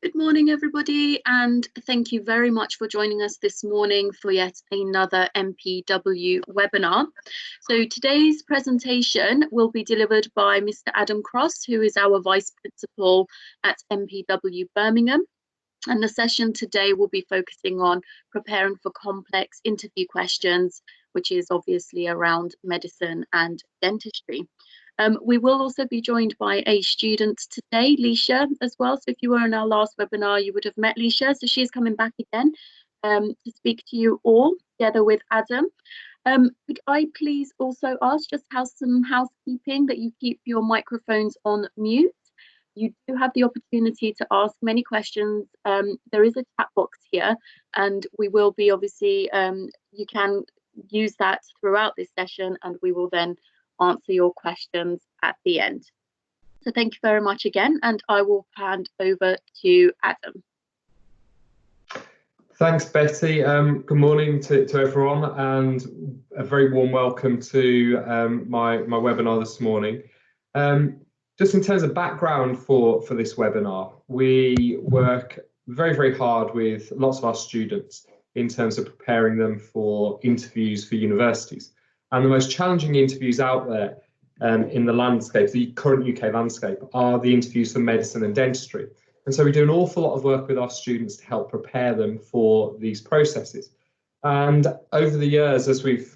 Good morning, everybody, and thank you very much for joining us this morning for yet another MPW webinar. So today's presentation will be delivered by Mr. Adam Cross, who is our Vice Principal at MPW Birmingham. And the session today will be focusing on preparing for complex interview questions, which is obviously around medicine and dentistry. We will also be joined by a student today, Leisha, as well. So if you were in our last webinar, you would have met Leisha. So she's coming back again to speak to you all together with Adam. Could I please also ask just some housekeeping, that you keep your microphones on mute. You do have the opportunity to ask many questions. There is a chat box here, and we will be obviously, you can use that throughout this session, and we will then answer your questions at the end. So thank you very much again, and I will hand over to Adam. Thanks, Betty. Good morning to everyone, and a very warm welcome to my webinar this morning. Just in terms of background for this webinar, we work very hard with lots of our students in terms of preparing them for interviews for universities. And the most challenging interviews out there in the landscape, the current UK landscape, are the interviews for medicine and dentistry. And so we do an awful lot of work with our students to help prepare them for these processes. And over the years, as we've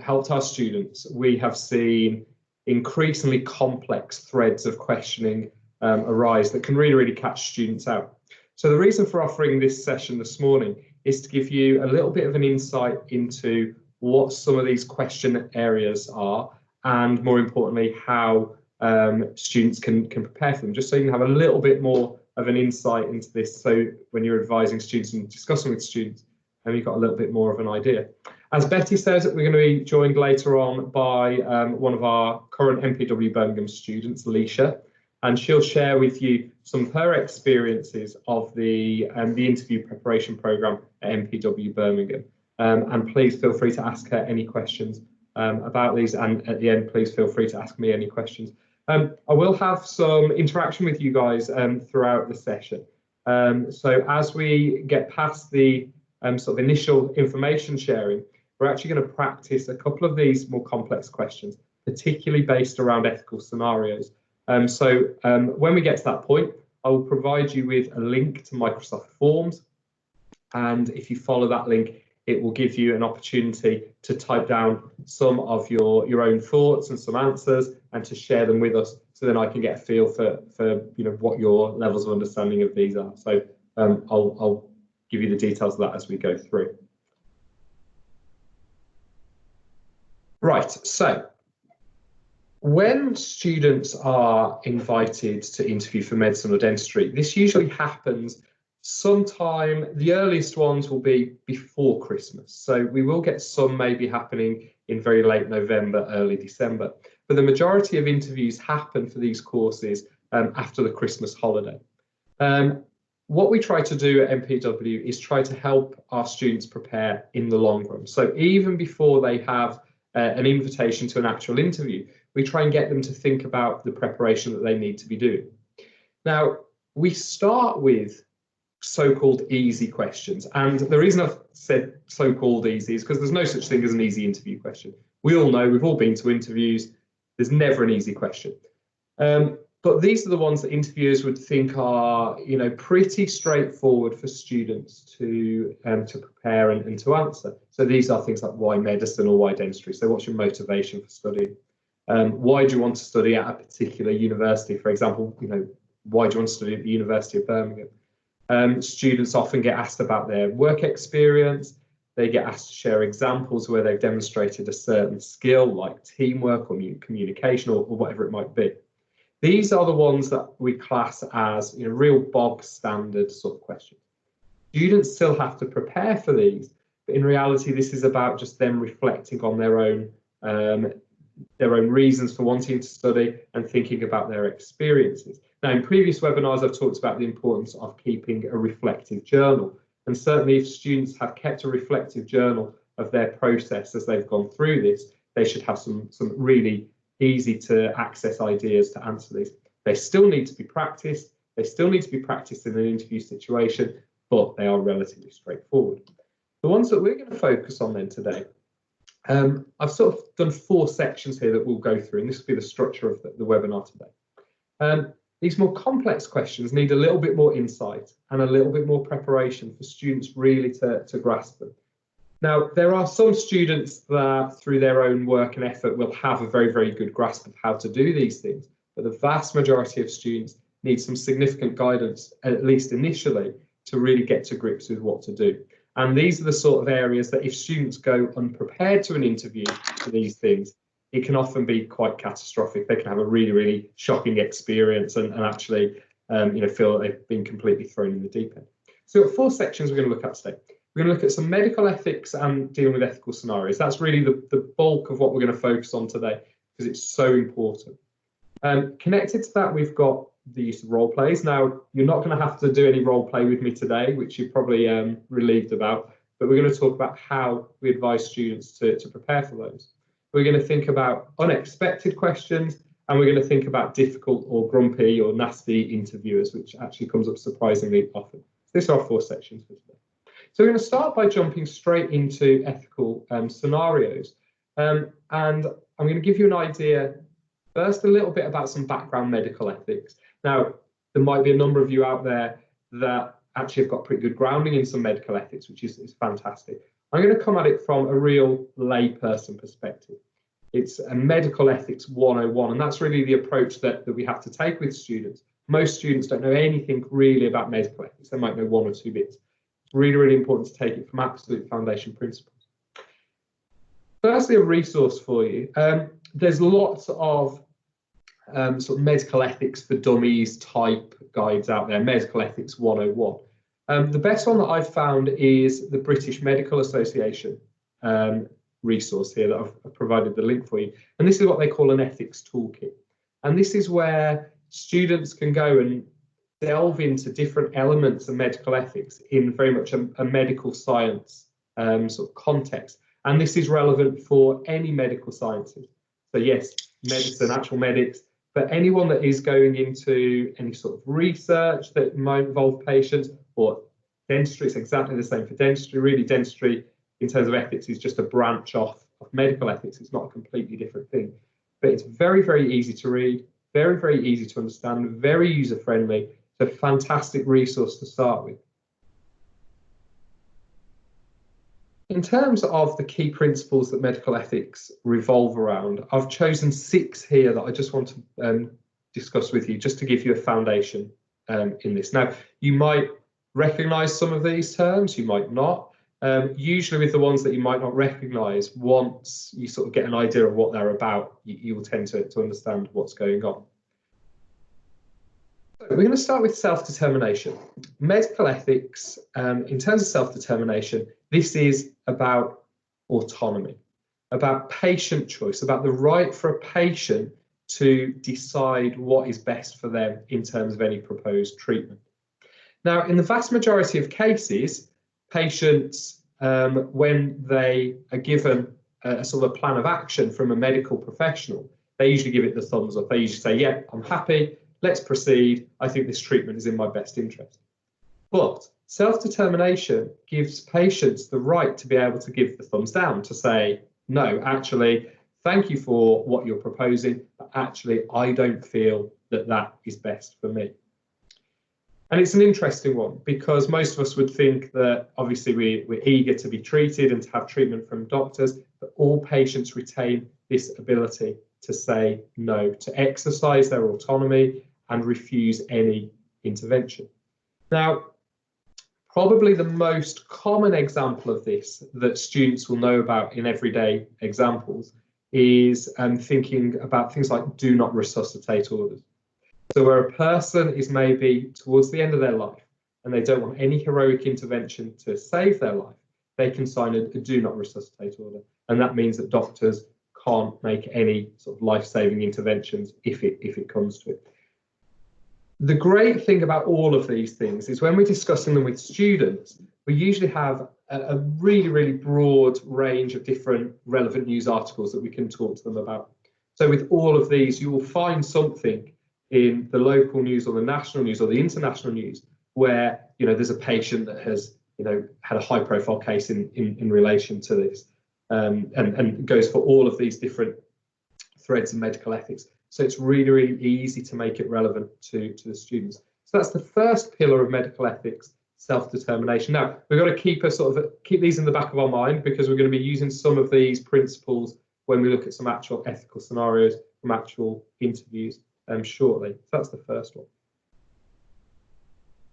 helped our students, we have seen increasingly complex threads of questioning arise that can really catch students out. So the reason for offering this session this morning is to give you a little bit of an insight into what some of these question areas are, and more importantly, how students can prepare for them, just so you can have a little bit more of an insight into this. So when you're advising students and discussing with students, you've got a little bit more of an idea. As Betty says, we're going to be joined later on by one of our current MPW Birmingham students, Leisha, and she'll share with you some of her experiences of the interview preparation programme at MPW Birmingham. And please feel free to ask her any questions about these, and at the end, please feel free to ask me any questions. I will have some interaction with you guys throughout the session. So as we get past the sort of initial information sharing, we're actually going to practice a couple of these more complex questions, particularly based around ethical scenarios. So when we get to that point, I will provide you with a link to Microsoft Forms. And if you follow that link, it will give you an opportunity to type down some of your own thoughts and some answers, and to share them with us, so then I can get a feel for what your levels of understanding of these are. So I'll give you the details of that as we go through. Right, so when students are invited to interview for medicine or dentistry, this usually happens sometime. The earliest ones will be before Christmas. So we will get some maybe happening in very late November, early December. But the majority of interviews happen for these courses after the Christmas holiday. What we try to do at MPW is try to help our students prepare in the long run. So even before they have an invitation to an actual interview, we try and get them to think about the preparation that they need to be doing. Now, we start with so-called easy questions, and the reason I've said so-called easy is because there's no such thing as an easy interview question. We all know, we've all been to interviews, there's never an easy question. But these are the ones that interviewers would think are, pretty straightforward for students to prepare and to answer. So these are things like, why medicine or why dentistry? So what's your motivation for studying? Why do you want to study at a particular university? For example, why do you want to study at the University of Birmingham? Students often get asked about their work experience. They get asked to share examples where they've demonstrated a certain skill, like teamwork or communication or whatever it might be. These are the ones that we class as real bog standard sort of questions. Students still have to prepare for these, but in reality, this is about just them reflecting on their own reasons for wanting to study and thinking about their experiences. Now, in previous webinars, I've talked about the importance of keeping a reflective journal. And certainly if students have kept a reflective journal of their process as they've gone through this, they should have some really easy to access ideas to answer these. They still need to be practiced. They still need to be practiced in an interview situation, but they are relatively straightforward. The ones that we're going to focus on then today, I've sort of done 4 sections here that we'll go through, and this will be the structure of the webinar today. These more complex questions need a little bit more insight and a little bit more preparation for students really to grasp them. Now, there are some students that through their own work and effort will have a very, very good grasp of how to do these things, but the vast majority of students need some significant guidance, at least initially, to really get to grips with what to do. And these are the sort of areas that if students go unprepared to an interview for these things, it can often be quite catastrophic. They can have a really, really shocking experience and actually feel that they've been completely thrown in the deep end. So we've got 4 sections we're going to look at today. We're going to look at some medical ethics and dealing with ethical scenarios. That's really the bulk of what we're going to focus on today because it's so important. Connected to that, we've got the use of role plays. Now, you're not going to have to do any role play with me today, which you're probably relieved about, but we're going to talk about how we advise students to prepare for those. We're going to think about unexpected questions, and we're going to think about difficult or grumpy or nasty interviewers, which actually comes up surprisingly often. So these are our 4 sections for today. So we're going to start by jumping straight into ethical scenarios. And I'm going to give you an idea, first, a little bit about some background medical ethics. Now, there might be a number of you out there that actually have got pretty good grounding in some medical ethics, which is fantastic. I'm going to come at it from a real layperson perspective. It's a medical ethics 101, and that's really the approach that we have to take with students. Most students don't know anything really about medical ethics. They might know 1 or 2 bits. It's really, really important to take it from absolute foundation principles. Firstly, a resource for you. There's lots of sort of medical ethics for dummies type guides out there, Medical Ethics 101. The best one that I've found is the British Medical Association resource here that I've provided the link for you. And this is what they call an ethics toolkit. And this is where students can go and delve into different elements of medical ethics in very much a medical science sort of context. And this is relevant for any medical sciences. So yes, medicine, actual medics, but anyone that is going into any sort of research that might involve patients, or dentistry, it's exactly the same for dentistry. Really, dentistry in terms of ethics is just a branch off of medical ethics. It's not a completely different thing, but it's very, very easy to read, very, very easy to understand, very user-friendly. It's a fantastic resource to start with. In terms of the key principles that medical ethics revolve around, I've chosen 6 here that I just want to discuss with you, just to give you a foundation in this. Now, you might recognize some of these terms, you might not. Usually with the ones that you might not recognize, once you sort of get an idea of what they're about, you will tend to understand what's going on. We're going to start with self-determination. Medical ethics, in terms of self-determination, this is about autonomy, about patient choice, about the right for a patient to decide what is best for them in terms of any proposed treatment. Now, in the vast majority of cases, patients, when they are given a sort of a plan of action from a medical professional, they usually give it the thumbs up. They usually say, yeah, I'm happy. Let's proceed. I think this treatment is in my best interest. But self-determination gives patients the right to be able to give the thumbs down, to say, no, actually, thank you for what you're proposing, but actually, I don't feel that that is best for me. And it's an interesting one because most of us would think that obviously we're eager to be treated and to have treatment from doctors, but all patients retain this ability to say no, to exercise their autonomy and refuse any intervention. Now, probably the most common example of this that students will know about in everyday examples is thinking about things like do not resuscitate orders. So where a person is maybe towards the end of their life and they don't want any heroic intervention to save their life, they can sign a do not resuscitate order. And that means that doctors can't make any sort of life-saving interventions if it comes to it. The great thing about all of these things is when we're discussing them with students, we usually have a really, really broad range of different relevant news articles that we can talk to them about. So with all of these, you will find something in the local news or the national news or the international news, where there's a patient that has had a high profile case in relation to this, and goes for all of these different threads of medical ethics. So it's really, really easy to make it relevant to the students. So that's the first pillar of medical ethics, self-determination. Now, we've got to keep these in the back of our mind, because we're going to be using some of these principles when we look at some actual ethical scenarios from actual interviews shortly. So that's the first one.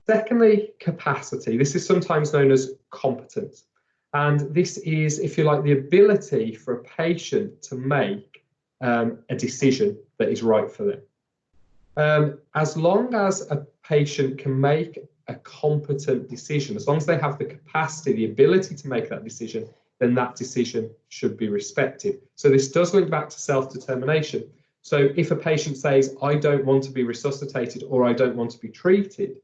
Secondly, capacity. This is sometimes known as competence. And this is, if you like, the ability for a patient to make a decision that is right for them. As long as a patient can make a competent decision, as long as they have the capacity, the ability to make that decision, then that decision should be respected. So this does link back to self-determination. So if a patient says, I don't want to be resuscitated or I don't want to be treated,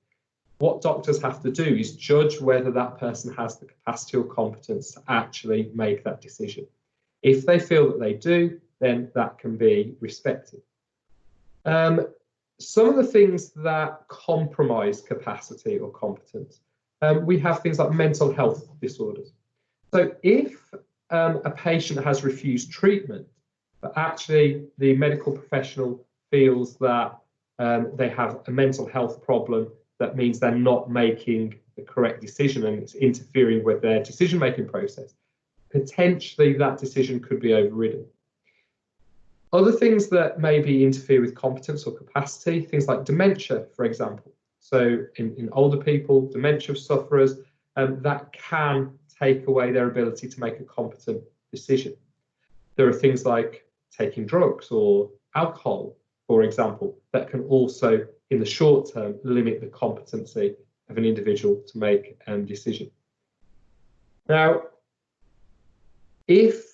what doctors have to do is judge whether that person has the capacity or competence to actually make that decision. If they feel that they do, then that can be respected. Some of the things that compromise capacity or competence, we have things like mental health disorders. So if a patient has refused treatment, but actually the medical professional feels that they have a mental health problem, that means they're not making the correct decision and it's interfering with their decision-making process, potentially that decision could be overridden. Other things that maybe interfere with competence or capacity, things like dementia, for example. So in older people, dementia sufferers, that can take away their ability to make a competent decision. There are things like taking drugs or alcohol, for example, that can also, in the short term, limit the competency of an individual to make a decision. Now, if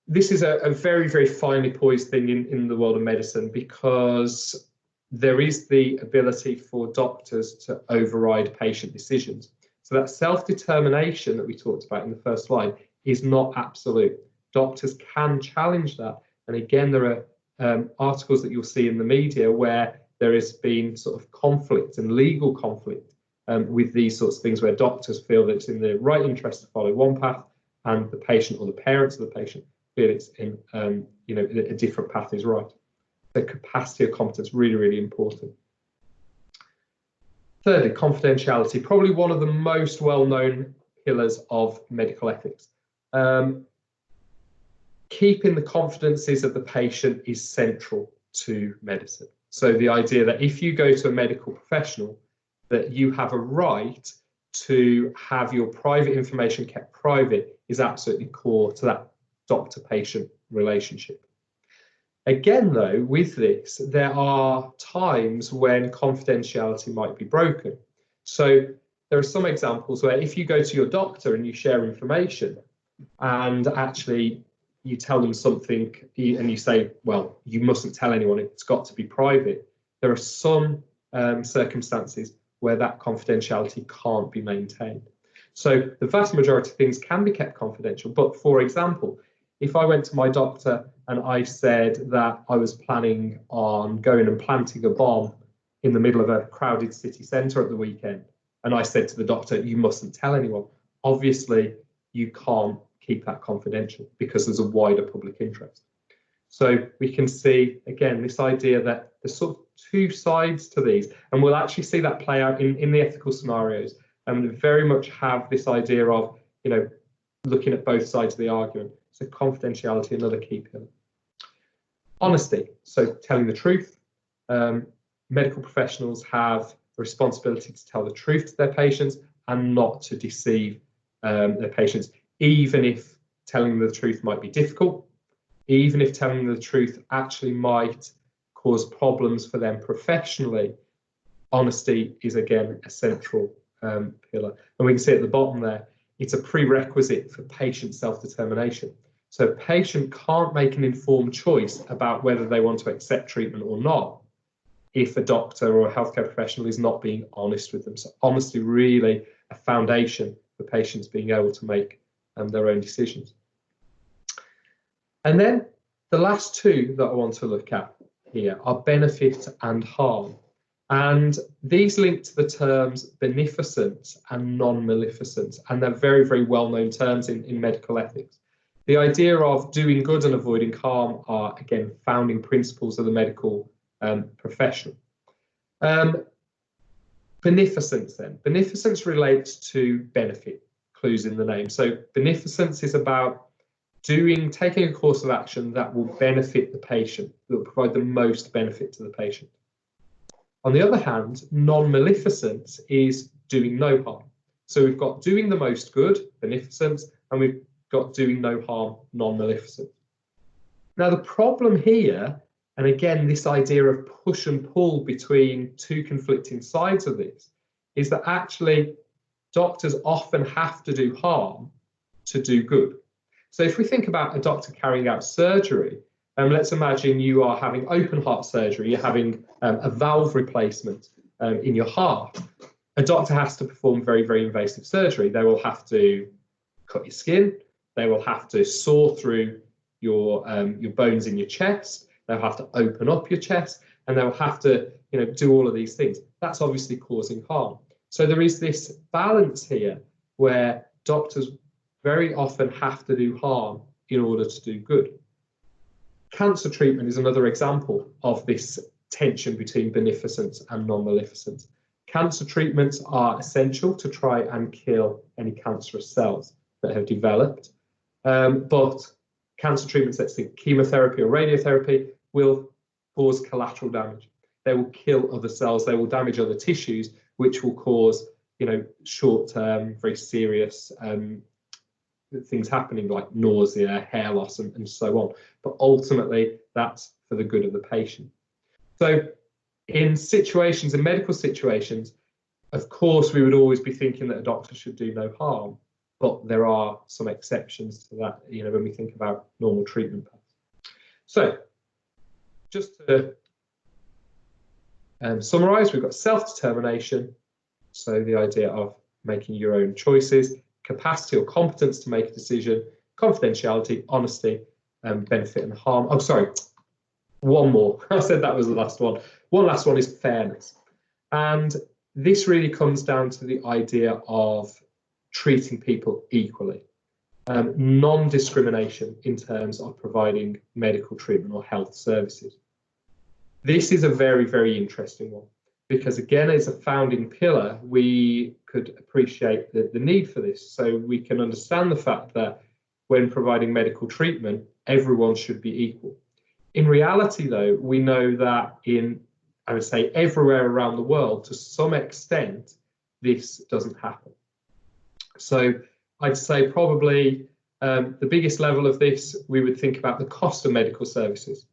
this is a very, very finely poised thing in the world of medicine, because there is the ability for doctors to override patient decisions. So that self-determination that we talked about in the first slide is not absolute. Doctors can challenge that. And again, there are articles that you'll see in the media where there has been sort of conflict and legal conflict with these sorts of things, where doctors feel that it's in their right interest to follow one path, and the patient or the parents of the patient feel it's in a different path is right. The capacity of competence, really, really important. Thirdly, confidentiality, probably one of the most well-known pillars of medical ethics. Keeping the confidences of the patient is central to medicine. So the idea that if you go to a medical professional, that you have a right to have your private information kept private is absolutely core to that doctor-patient relationship. Again, though, with this, there are times when confidentiality might be broken. So there are some examples where if you go to your doctor and you share information and actually you tell them something and you say, well, you mustn't tell anyone, it's got to be private. There are some circumstances where that confidentiality can't be maintained. So the vast majority of things can be kept confidential. But for example, if I went to my doctor and I said that I was planning on going and planting a bomb in the middle of a crowded city centre at the weekend, and I said to the doctor, you mustn't tell anyone, obviously you can't keep that confidential because there's a wider public interest. So we can see, again, this idea that there's sort of two sides to these, and we'll actually see that play out in the ethical scenarios, and very much have this idea of, looking at both sides of the argument. So confidentiality, another key pillar. Honesty, so telling the truth. Medical professionals have a responsibility to tell the truth to their patients and not to deceive their patients, even if telling them the truth might be difficult, even if telling them the truth actually might cause problems for them professionally. Honesty is, again, a central pillar. And we can see at the bottom there, it's a prerequisite for patient self-determination. So a patient can't make an informed choice about whether they want to accept treatment or not if a doctor or a healthcare professional is not being honest with them. So honesty really a foundation for patients being able to make their own decisions. And then the last two that I want to look at here are benefit and harm. And these link to the terms beneficence and non-maleficence, and they're very, very well-known terms in medical ethics. The idea of doing good and avoiding harm are, again, founding principles of the medical profession. Beneficence then. Beneficence relates to benefit, clues in the name. So beneficence is about taking a course of action that will benefit the patient, that will provide the most benefit to the patient. On the other hand, non-maleficence is doing no harm. So we've got doing the most good, beneficence, and we've got doing no harm, non-maleficence. Now the problem here, and again this idea of push and pull between two conflicting sides of this, is that actually doctors often have to do harm to do good. So if we think about a doctor carrying out surgery, let's imagine you are having open heart surgery, you're having a valve replacement in your heart. A doctor has to perform very, very invasive surgery. They will have to cut your skin, they will have to saw through your bones in your chest, they'll have to open up your chest, and they'll have to do all of these things. That's obviously causing harm. So there is this balance here where doctors very often have to do harm in order to do good. Cancer treatment is another example of this tension between beneficence and non-maleficence. Cancer treatments are essential to try and kill any cancerous cells that have developed, but cancer treatments, let's think chemotherapy or radiotherapy, will cause collateral damage. They will kill other cells, they will damage other tissues, which will cause short-term, very serious things happening like nausea, hair loss, and so on. But ultimately, that's for the good of the patient. So in medical situations, of course, we would always be thinking that a doctor should do no harm, but there are some exceptions to that, when we think about normal treatment paths. So just to summarize, we've got self-determination, so the idea of making your own choices, capacity or competence to make a decision, confidentiality, honesty, benefit and harm. Oh, sorry, one more. I said that was the last one. One last one is fairness. And this really comes down to the idea of treating people equally. Non-discrimination in terms of providing medical treatment or health services. This is a very, very interesting one, because again, as a founding pillar, we could appreciate the need for this. So we can understand the fact that when providing medical treatment, everyone should be equal. In reality, though, we know that I would say everywhere around the world, to some extent, this doesn't happen. So I'd say probably the biggest level of this, we would think about the cost of medical services.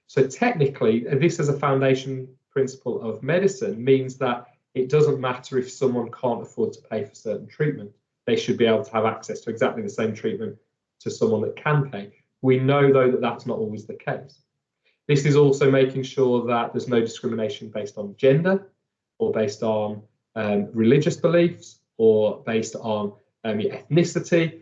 So technically, this as a foundation principle of medicine means that it doesn't matter if someone can't afford to pay for certain treatment. They should be able to have access to exactly the same treatment to someone that can pay. We know, though, that that's not always the case. This is also making sure that there's no discrimination based on gender or based on religious beliefs or based on your ethnicity.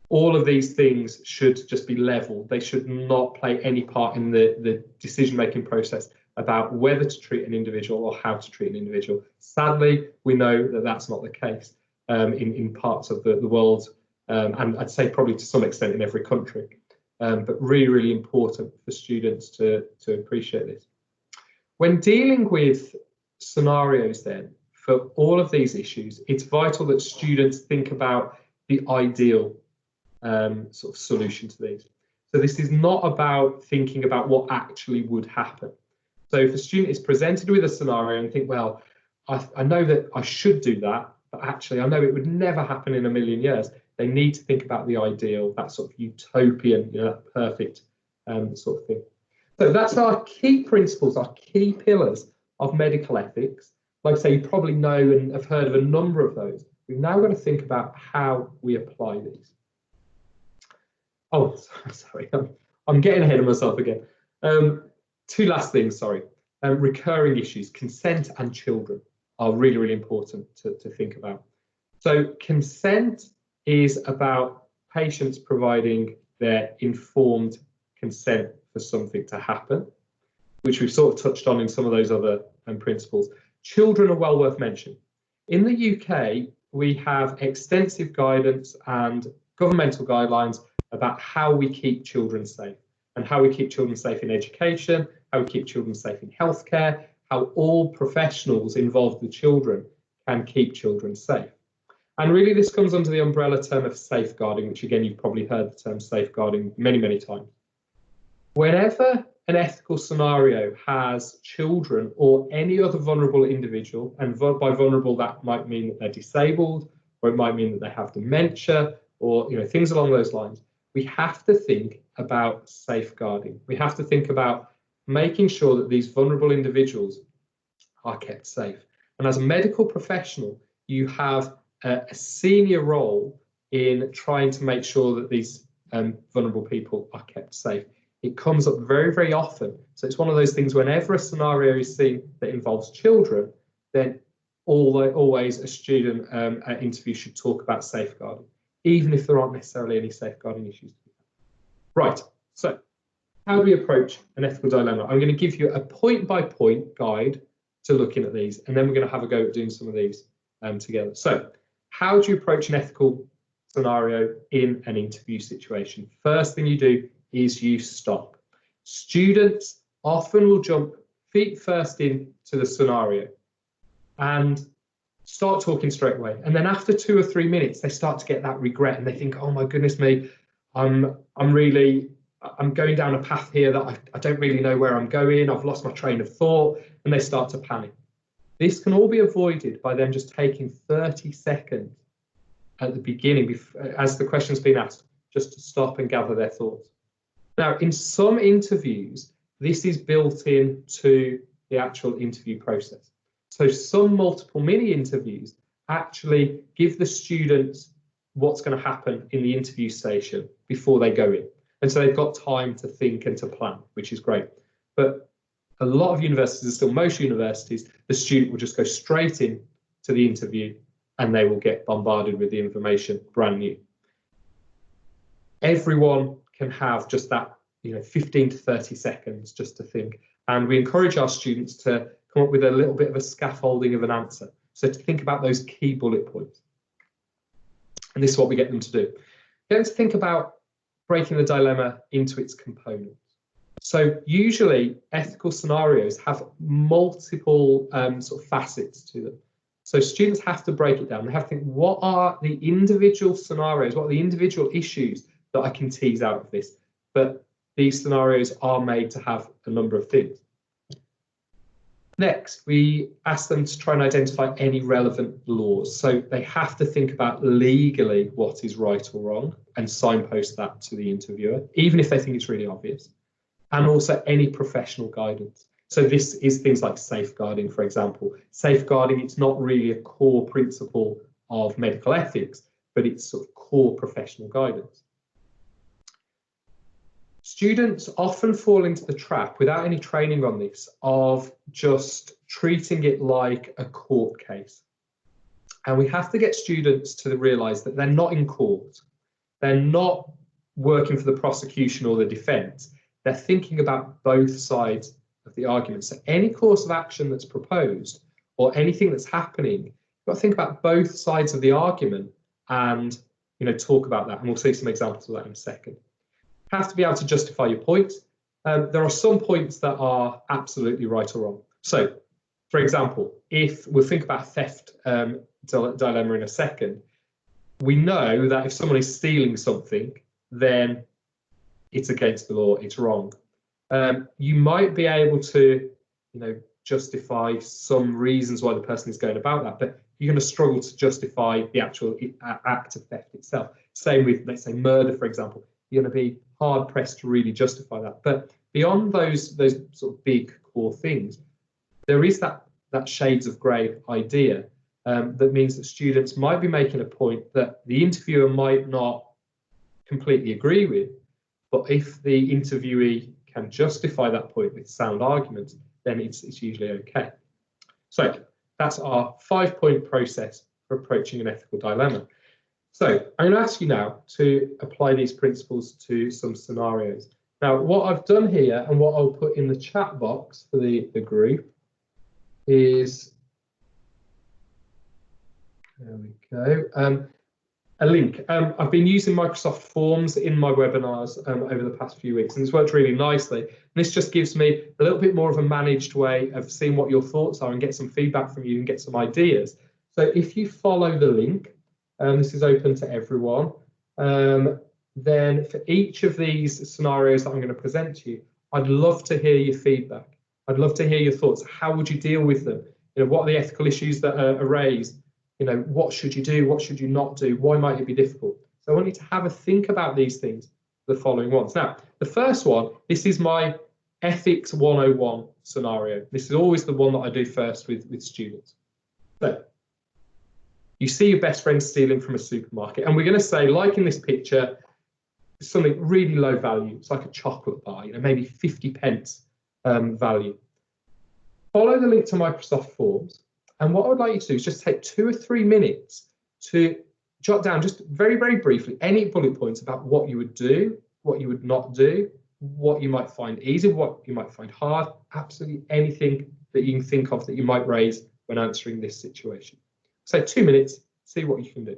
All of these things should just be level. They should not play any part in the decision-making process about whether to treat an individual or how to treat an individual. Sadly, we know that that's not the case in parts of the world, and I'd say probably to some extent in every country. But really, really important for students to appreciate this. When dealing with scenarios then, for all of these issues, it's vital that students think about the ideal sort of solution to these. So this is not about thinking about what actually would happen. So if a student is presented with a scenario and think, well, I know that I should do that, but actually I know it would never happen in a million years, they need to think about the ideal, that sort of utopian, that perfect sort of thing. So that's our key principles, our key pillars of medical ethics. Like I say, you probably know and have heard of a number of those. We've now got to think about how we apply these. Oh, sorry, I'm getting ahead of myself again. Two last things, sorry. Recurring issues, consent and children are really, really important to think about. So consent is about patients providing their informed consent for something to happen. which we've sort of touched on in some of those other principles. Children are well worth mentioning. In the UK, we have extensive guidance and governmental guidelines about how we keep children safe, and how we keep children safe in education, how we keep children safe in healthcare, how all professionals involved with children can keep children safe. And really this comes under the umbrella term of safeguarding, which again, you've probably heard the term safeguarding many, many times. Whenever an ethical scenario has children or any other vulnerable individual, and by vulnerable that might mean that they're disabled, or it might mean that they have dementia, or things along those lines, we have to think about safeguarding. We have to think about making sure that these vulnerable individuals are kept safe. And as a medical professional, you have a senior role in trying to make sure that these vulnerable people are kept safe. It comes up very, very often. So it's one of those things, whenever a scenario is seen that involves children, then always a student at interview should talk about safeguarding, even if there aren't necessarily any safeguarding issues. Right, so how do we approach an ethical dilemma? I'm going to give you a point-by-point guide to looking at these, and then we're going to have a go at doing some of these together. So how do you approach an ethical scenario in an interview situation? First thing you do is you stop. Students often will jump feet first into the scenario and start talking straight away. And then after 2 or 3 minutes, they start to get that regret and they think, oh my goodness me, I'm going down a path here that I don't really know where I'm going. I've lost my train of thought, and they start to panic. This can all be avoided by them just taking 30 seconds at the beginning, as the question's been asked, just to stop and gather their thoughts. Now, in some interviews, this is built into the actual interview process. So some multiple mini interviews actually give the students what's going to happen in the interview station before they go in. And so they've got time to think and to plan, which is great. But a lot of universities, and still most universities, the student will just go straight in to the interview and they will get bombarded with the information brand new. Everyone can have just that 15 to 30 seconds just to think. And we encourage our students to come up with a little bit of a scaffolding of an answer. So to think about those key bullet points. And this is what we get them to do. Get them to think about breaking the dilemma into its components. So usually ethical scenarios have multiple sort of facets to them. So students have to break it down. They have to think, what are the individual scenarios? What are the individual issues that I can tease out of this? But these scenarios are made to have a number of things. Next, we ask them to try and identify any relevant laws. So they have to think about legally what is right or wrong and signpost that to the interviewer, even if they think it's really obvious. And also any professional guidance. So this is things like safeguarding, for example. Safeguarding, it's not really a core principle of medical ethics, but it's sort of core professional guidance. Students often fall into the trap, without any training on this, of just treating it like a court case. And we have to get students to realise that they're not in court. They're not working for the prosecution or the defence. They're thinking about both sides of the argument. So any course of action that's proposed or anything that's happening, you've got to think about both sides of the argument and talk about that. And we'll see some examples of that in a second. Have to be able to justify your points. There are some points that are absolutely right or wrong. So, for example, if we'll think about theft dilemma in a second, we know that if someone is stealing something, then it's against the law, it's wrong. You might be able to, justify some reasons why the person is going about that, but you're going to struggle to justify the actual act of theft itself. Same with, let's say, murder, for example. You're going to be hard pressed to really justify that. But beyond those sort of big core things, there is that shades of grey idea that means that students might be making a point that the interviewer might not completely agree with, but if the interviewee can justify that point with sound arguments, then it's usually okay. So that's our 5-point process for approaching an ethical dilemma. So I'm going to ask you now to apply these principles to some scenarios. Now, what I've done here and what I'll put in the chat box for the group is, there we go, a link. I've been using Microsoft Forms in my webinars over the past few weeks, and it's worked really nicely. And this just gives me a little bit more of a managed way of seeing what your thoughts are and get some feedback from you and get some ideas. So if you follow the link, this is open to everyone, then for each of these scenarios that I'm going to present to you, I'd love to hear your feedback. I'd love to hear your thoughts. How would you deal with them? You know, what are the ethical issues that are raised? You know, what should you do? What should you not do? Why might it be difficult? So I want you to have a think about these things, the following ones. Now, the first one, this is my ethics 101 scenario. This is always the one that I do first with students. So you see your best friend stealing from a supermarket, and we're going to say, like in this picture, something really low value. It's like a chocolate bar, you know, maybe 50 pence value. Follow the link to Microsoft Forms. And what I would like you to do is just take 2 or 3 minutes to jot down, just very, very briefly, any bullet points about what you would do, what you would not do, what you might find easy, what you might find hard, absolutely anything that you can think of that you might raise when answering this situation. So 2 minutes, see what you can do.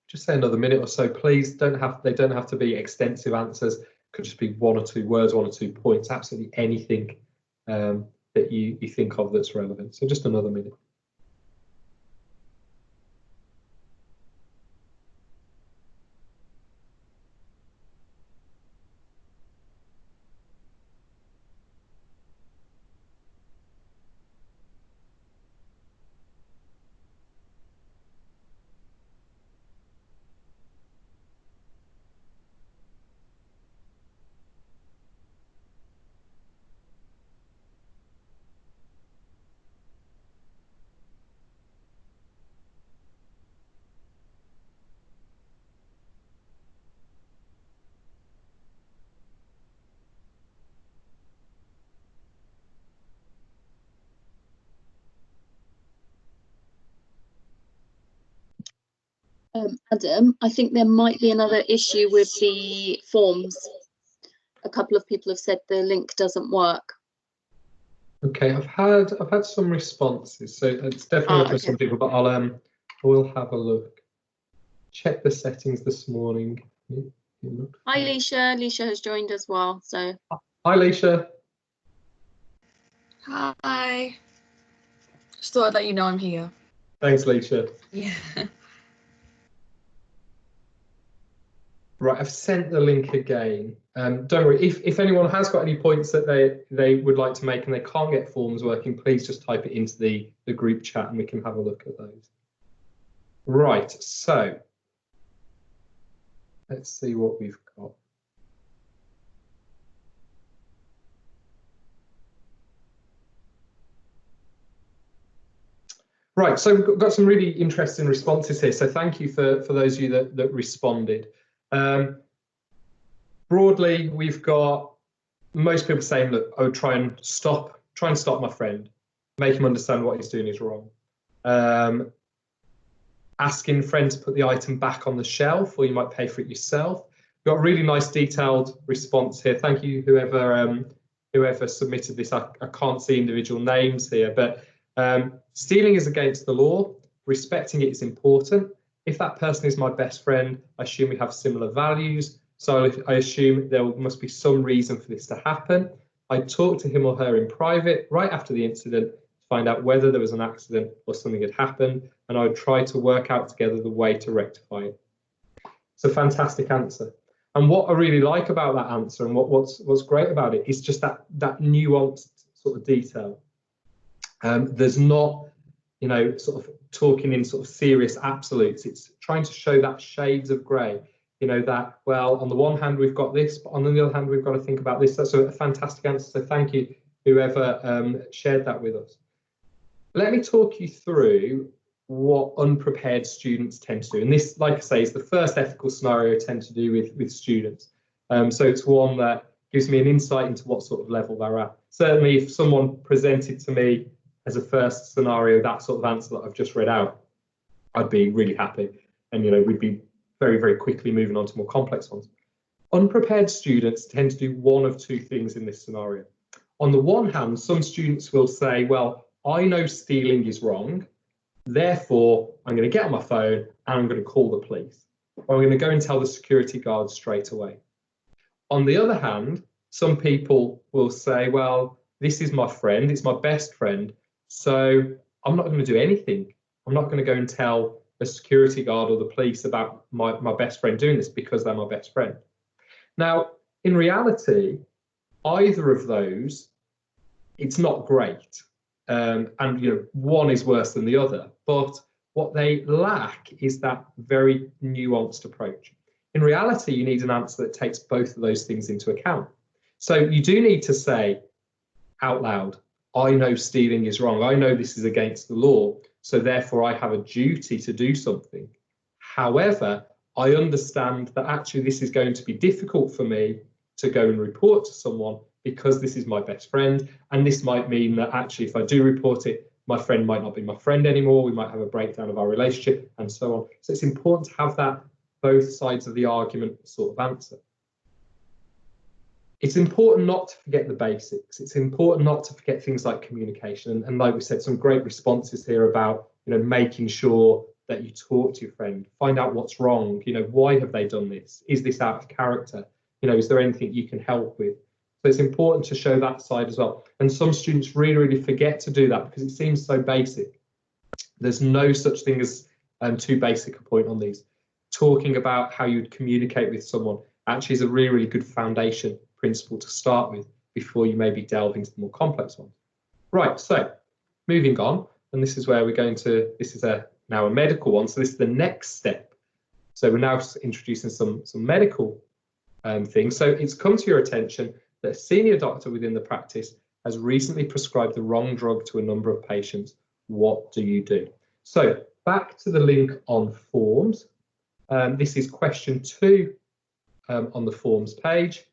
Just say another minute or so, please. They don't have to be extensive answers. Could just be 1 or 2 words, 1 or 2 points, absolutely anything that you think of that's relevant. So just another minute. Adam, I think there might be another issue with the forms. A couple of people have said the link doesn't work. Okay, I've had some responses, so it's definitely for some people, but I will have a look. Check the settings this morning. Hi, Leisha. Leisha has joined as well. So. Hi, Leisha. Hi. Just thought I'd let you know I'm here. Thanks, Leisha. Yeah. Right, I've sent the link again. Don't worry, if anyone has got any points that they would like to make and they can't get forms working, please just type it into the group chat and we can have a look at those. Right, so let's see what we've got. Right, so we've got some really interesting responses here. So thank you for those of you that responded. Broadly, we've got most people saying, look, I would try and stop my friend. make him understand what he's doing is wrong. Asking friend to put the item back on the shelf, or you might pay for it yourself. Got a really nice detailed response here. Thank you, whoever submitted this. I can't see individual names here, but stealing is against the law. Respecting it is important. If that person is my best friend, I assume we have similar values. So I assume there must be some reason for this to happen. I talked to him or her in private right after the incident to find out whether there was an accident or something had happened, and I would try to work out together the way to rectify it. It's a fantastic answer. And what I really like about that answer, and what's great about it, is just that nuanced sort of detail. There's not, sort of talking in sort of serious absolutes. It's trying to show that shades of grey. That, well, on the one hand we've got this, but on the other hand we've got to think about this. That's a fantastic answer. So thank you, whoever shared that with us. Let me talk you through what unprepared students tend to do. And this, like I say, is the first ethical scenario I tend to do with students. So it's one that gives me an insight into what sort of level they're at. Certainly, if someone presented to me as a first scenario that sort of answer that I've just read out, I'd be really happy. And, we'd be very, very quickly moving on to more complex ones. Unprepared students tend to do one of two things in this scenario. On the one hand, some students will say, well, I know stealing is wrong, therefore I'm going to get on my phone and I'm going to call the police, or I'm going to go and tell the security guard straight away. On the other hand, some people will say, well, this is my friend, it's my best friend, so I'm not going to do anything. I'm not going to go and tell a security guard or the police about my best friend doing this because they're my best friend. Now, in reality, either of those, it's not great. And one is worse than the other, but what they lack is that very nuanced approach. In reality, you need an answer that takes both of those things into account. So you do need to say out loud, I know stealing is wrong. I know this is against the law, so therefore I have a duty to do something. However, I understand that actually this is going to be difficult for me to go and report to someone because this is my best friend, and this might mean that actually if I do report it, my friend might not be my friend anymore, we might have a breakdown of our relationship and so on. So it's important to have that both sides of the argument sort of answer. It's important not to forget the basics. It's important not to forget things like communication. And like we said, some great responses here about, making sure that you talk to your friend, find out what's wrong, why have they done this? Is this out of character? Is there anything you can help with? So it's important to show that side as well. And some students really, really forget to do that because it seems so basic. There's no such thing as too basic a point on these. Talking about how you'd communicate with someone actually is a really, really good foundation principle to start with before you maybe delve into the more complex ones. Right, so moving on, and this is where we're going to, this is now a medical one, so this is the next step. So we're now introducing some medical things. So it's come to your attention that a senior doctor within the practice has recently prescribed the wrong drug to a number of patients. What do you do? So back to the link on forms. This is question 2 on the forms page.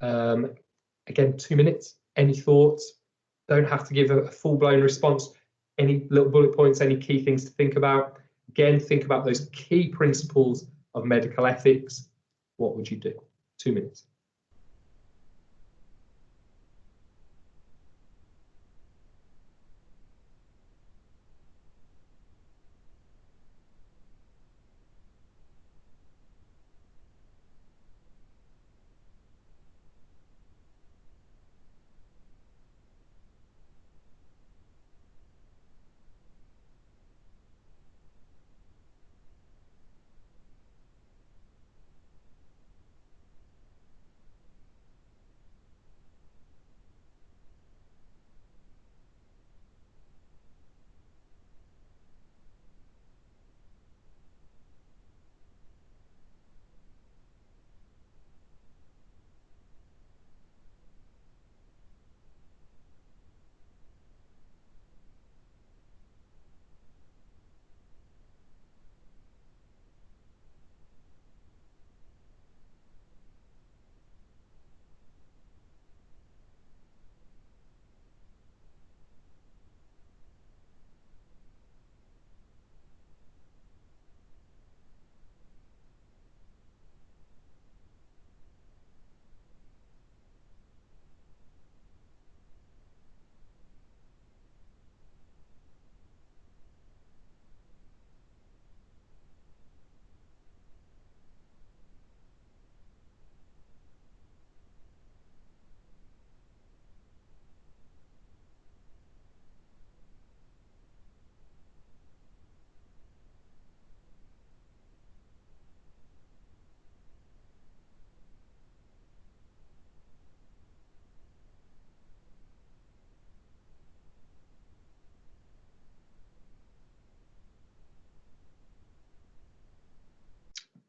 Again, 2 minutes. Any thoughts? Don't have to give a full-blown response. Any little bullet points, any key things to think about? Again, think about those key principles of medical ethics. What would you do? 2 minutes.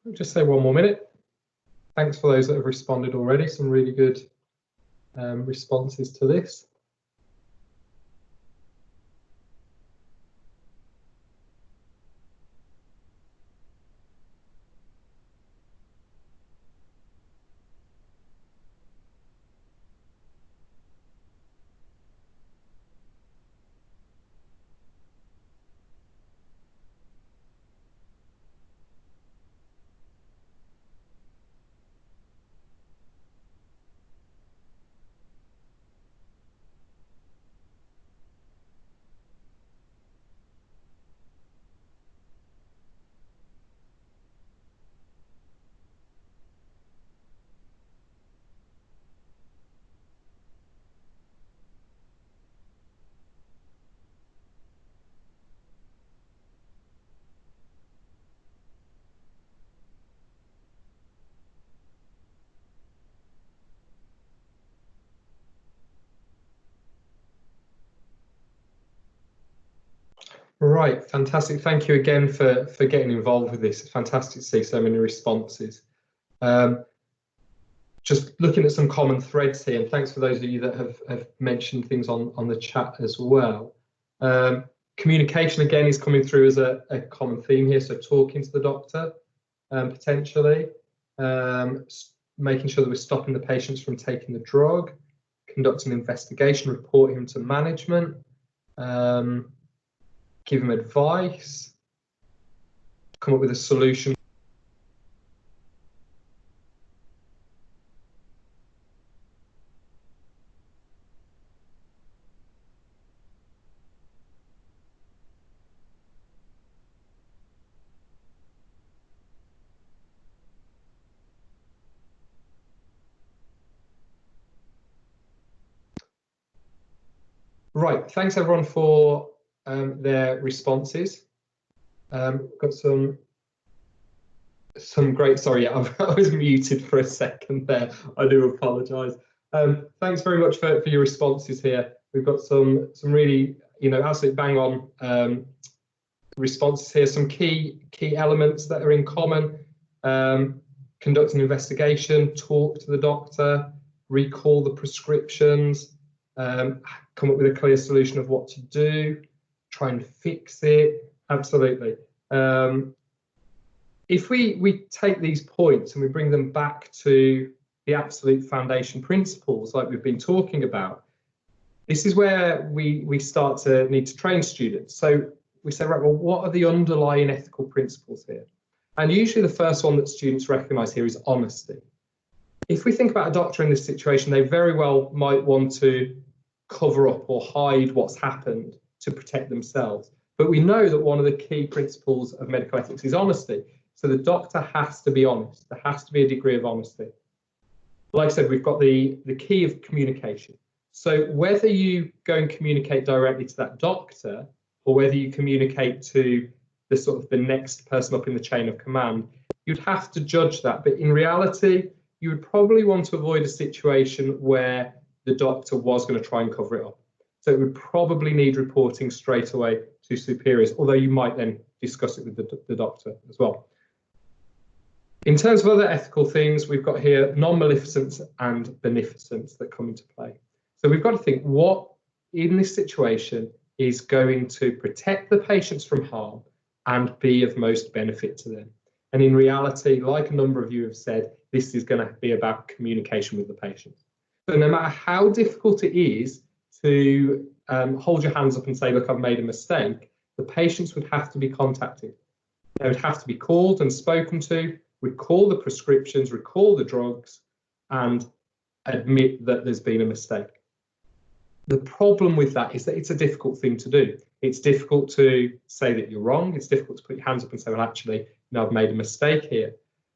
I'll just say 1 more minute. Thanks for those that have responded already. Some really good responses to this. Right, fantastic. Thank you again for getting involved with this. It's fantastic to see so many responses. Just looking at some common threads here, and thanks for those of you that have mentioned things on the chat as well. Communication again is coming through as a common theme here, so talking to the doctor potentially, making sure that we're stopping the patients from taking the drug, conducting an investigation, reporting him to management, give him advice, come up with a solution. Right, thanks everyone for their responses. Got some great, sorry, yeah, I was muted for a second there. I do apologise. Thanks very much for your responses here. We've got some really, absolutely bang on responses here. Some key elements that are in common: conduct an investigation, talk to the doctor, recall the prescriptions, come up with a clear solution of what to do, try and fix it. Absolutely. If we take these points and we bring them back to the absolute foundation principles like we've been talking about, this is where we start to need to train students. So we say, right, well, what are the underlying ethical principles here? And usually the first one that students recognise here is honesty. If we think about a doctor in this situation, they very well might want to cover up or hide what's happened to protect themselves. But we know that one of the key principles of medical ethics is honesty. So the doctor has to be honest. There has to be a degree of honesty. Like I said, we've got the key of communication. So whether you go and communicate directly to that doctor or whether you communicate to the next person up in the chain of command, you'd have to judge that. But in reality, you would probably want to avoid a situation where the doctor was going to try and cover it up. So it would probably need reporting straight away to superiors, although you might then discuss it with the doctor as well. In terms of other ethical things, we've got here non-maleficence and beneficence that come into play. So we've got to think what in this situation is going to protect the patients from harm and be of most benefit to them. And in reality, like a number of you have said, this is going to be about communication with the patient. So no matter how difficult it is to hold your hands up and say, look, I've made a mistake, the patients would have to be contacted. They would have to be called and spoken to, recall the prescriptions, recall the drugs, and admit that there's been a mistake. The problem with that is that it's a difficult thing to do. It's difficult to say that you're wrong. It's difficult to put your hands up and say, well, actually, I've made a mistake here.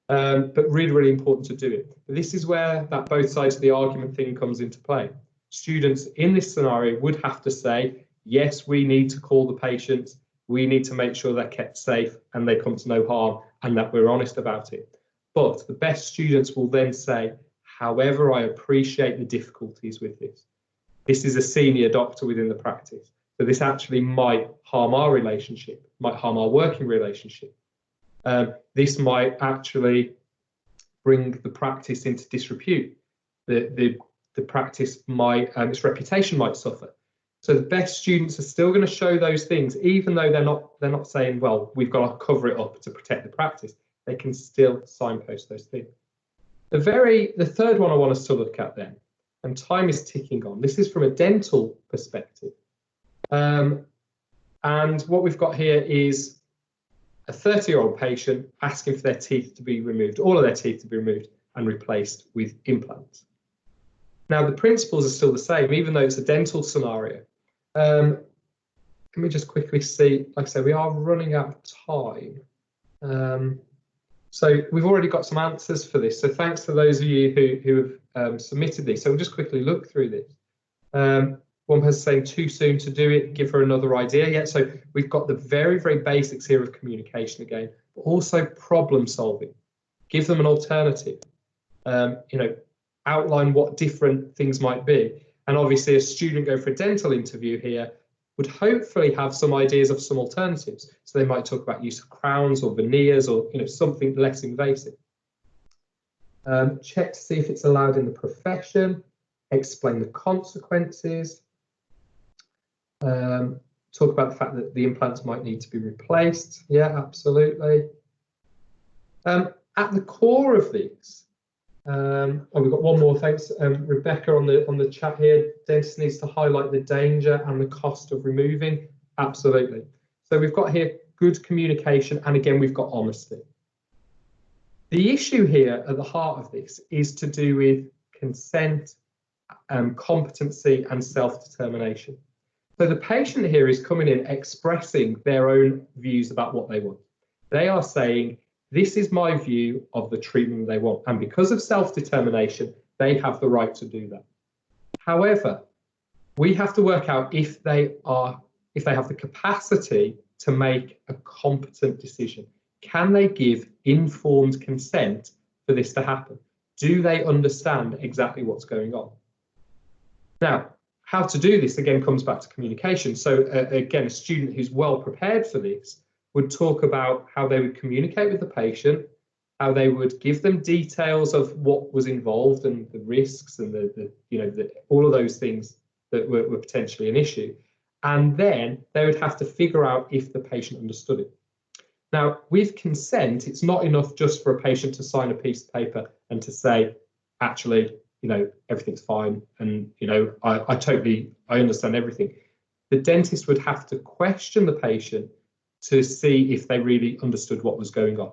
But really, really important to do it. But this is where that both sides of the argument thing comes into play. Students in this scenario would have to say, yes, we need to call the patients. We need to make sure they're kept safe and they come to no harm and that we're honest about it. But the best students will then say, however, I appreciate the difficulties with this. This is a senior doctor within the practice. So this actually might harm our relationship, might harm our working relationship. This might actually bring the practice into disrepute. The practice might, its reputation might suffer. So the best students are still going to show those things, even though they're not saying, well, we've got to cover it up to protect the practice. They can still signpost those things. The third one I want us to look at then, and time is ticking on. This is from a dental perspective. And what we've got here is a 30-year-old patient asking for their teeth to be removed, all of their teeth to be removed and replaced with implants. Now, the principles are still the same, even though it's a dental scenario. Let me just quickly see, like I said, we are running out of time. So we've already got some answers for this. So thanks to those of you who have submitted these. So we'll just quickly look through this. One person saying too soon to do it, give her another idea. Yeah, so we've got the very, very basics here of communication again, but also problem solving. Give them an alternative. Outline what different things might be. And obviously a student going for a dental interview here would hopefully have some ideas of some alternatives. So they might talk about use of crowns or veneers or something less invasive. Check to see if it's allowed in the profession. Explain the consequences. Talk about the fact that the implants might need to be replaced. Yeah, absolutely. At the core of these, we've got one more. Thanks, Rebecca, on the chat here. Dentist needs to highlight the danger and the cost of removing. Absolutely. So we've got here good communication, and again we've got honesty. The issue here at the heart of this is to do with consent, competency, and self-determination. So the patient here is coming in expressing their own views about what they want. They are saying, this is my view of the treatment they want. And because of self-determination, they have the right to do that. However, we have to work out if they have the capacity to make a competent decision. Can they give informed consent for this to happen? Do they understand exactly what's going on? Now, how to do this again comes back to communication. So again, a student who's well prepared for this would talk about how they would communicate with the patient, how they would give them details of what was involved and the risks and all of those things that were potentially an issue. And then they would have to figure out if the patient understood it. Now, with consent, it's not enough just for a patient to sign a piece of paper and to say, actually, everything's fine, and I understand everything. The dentist would have to question the patient to see if they really understood what was going on.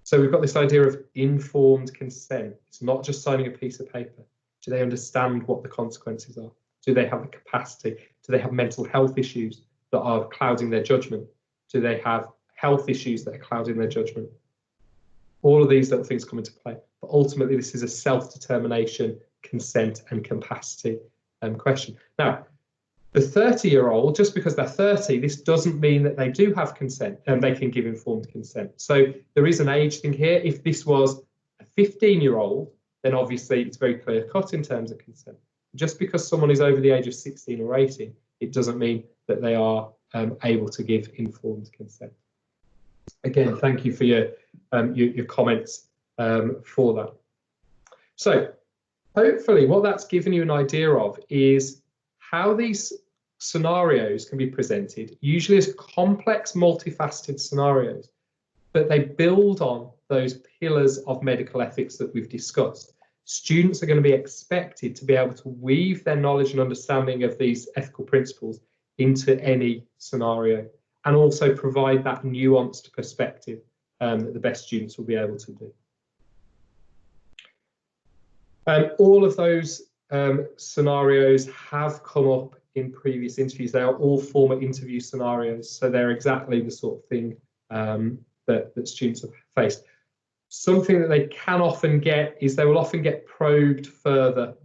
So we've got this idea of informed consent. It's not just signing a piece of paper. Do they understand what the consequences are? Do they have the capacity? Do they have mental health issues that are clouding their judgment? Do they have health issues that are clouding their judgment? All of these little things come into play. But ultimately, this is a self-determination, consent, and capacity question. Now, the 30-year-old, just because they're 30, this doesn't mean that they do have consent and they can give informed consent. So there is an age thing here. If this was a 15-year-old, then obviously it's very clear cut in terms of consent. Just because someone is over the age of 16 or 18, it doesn't mean that they are able to give informed consent. Again, thank you for your comments for that. So hopefully what that's given you an idea of is how these scenarios can be presented, usually as complex, multifaceted scenarios, but they build on those pillars of medical ethics that we've discussed. Students are going to be expected to be able to weave their knowledge and understanding of these ethical principles into any scenario, and also provide that nuanced perspective that the best students will be able to do. All of those scenarios have come up in previous interviews. They are all former interview scenarios, so they're exactly the sort of thing that students have faced. Something that they can often get is they will often get probed further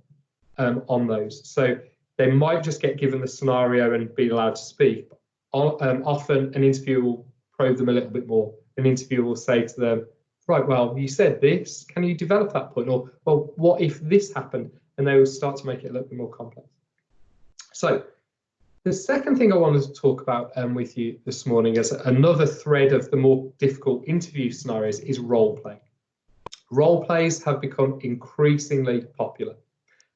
on those. So they might just get given the scenario and be allowed to speak. Often an interviewer will probe them a little bit more. An interviewer will say to them, right, well, you said this, can you develop that point? Or, well, what if this happened? And they will start to make it a little bit more complex. So The second thing I wanted to talk about with you this morning as another thread of the more difficult interview scenarios is role play. Role plays have become increasingly popular,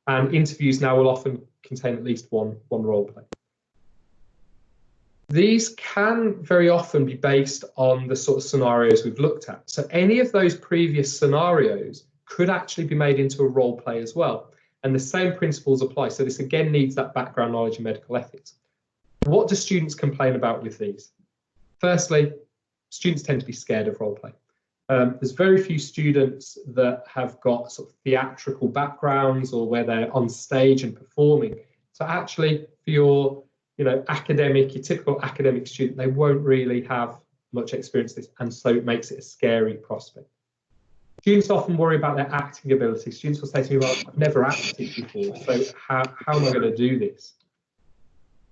and interviews now will often contain at least one role play. These can very often be based on the sort of scenarios we've looked at. So any of those previous scenarios could actually be made into a role play as well. And the same principles apply. So this again needs that background knowledge in medical ethics. What do students complain about with these? Firstly, students tend to be scared of role play. There's very few students that have got sort of theatrical backgrounds or where they're on stage and performing. So actually for your academic, your typical academic student, they won't really have much experience with this, and so it makes it a scary prospect. Students often worry about their acting ability. Students will say to me, well, I've never acted before, so how am I going to do this?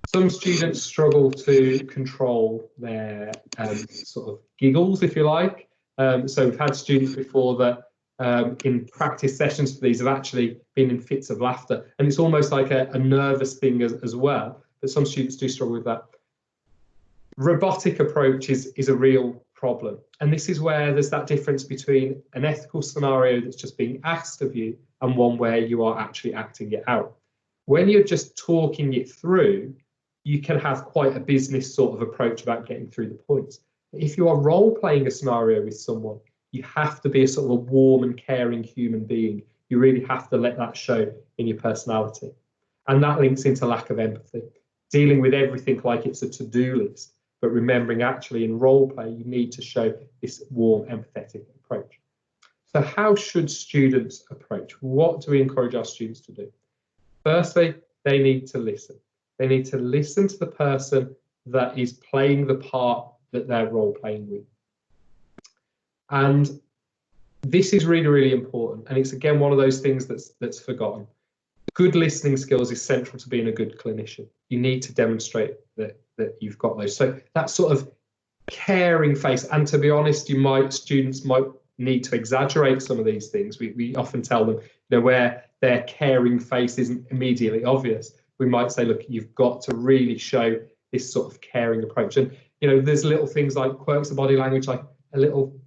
Some students struggle to control their sort of giggles, if you like. So we've had students before that in practice sessions for these have actually been in fits of laughter, and it's almost like a nervous thing as well. But some students do struggle with that. Robotic approach is a real problem. And this is where there's that difference between an ethical scenario that's just being asked of you and one where you are actually acting it out. When you're just talking it through, you can have quite a business sort of approach about getting through the points. If you are role playing a scenario with someone, you have to be a sort of a warm and caring human being. You really have to let that show in your personality. And that links into lack of empathy. Dealing with everything like it's a to-do list, but remembering actually in role play, you need to show this warm, empathetic approach. So how should students approach? What do we encourage our students to do? Firstly, they need to listen. They need to listen to the person that is playing the part that they're role playing with. And this is really, really important. And it's again, one of those things that's forgotten. Good listening skills is central to being a good clinician. You need to demonstrate that you've got those. So that sort of caring face, and to be honest, students might need to exaggerate some of these things. We often tell them, where their caring face isn't immediately obvious, we might say, look, you've got to really show this sort of caring approach. And there's little things like quirks of body language, like a little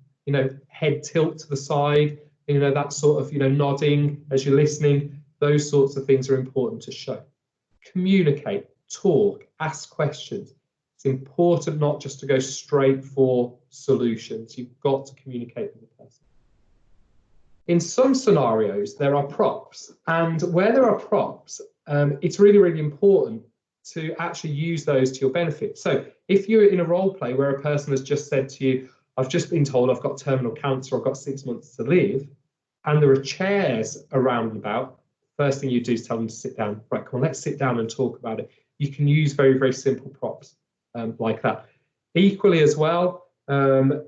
head tilt to the side, that sort of nodding as you're listening. Those sorts of things are important to show. Communicate, talk, ask questions. It's important not just to go straight for solutions. You've got to communicate with the person. In some scenarios, there are props, and where there are props, it's really, really important to actually use those to your benefit. So if you're in a role play where a person has just said to you, I've just been told I've got terminal cancer, I've got 6 months to live, and there are chairs around and about, first thing you do is tell them to sit down. Right, come on, let's sit down and talk about it. You can use very, very simple props like that. Equally as well, there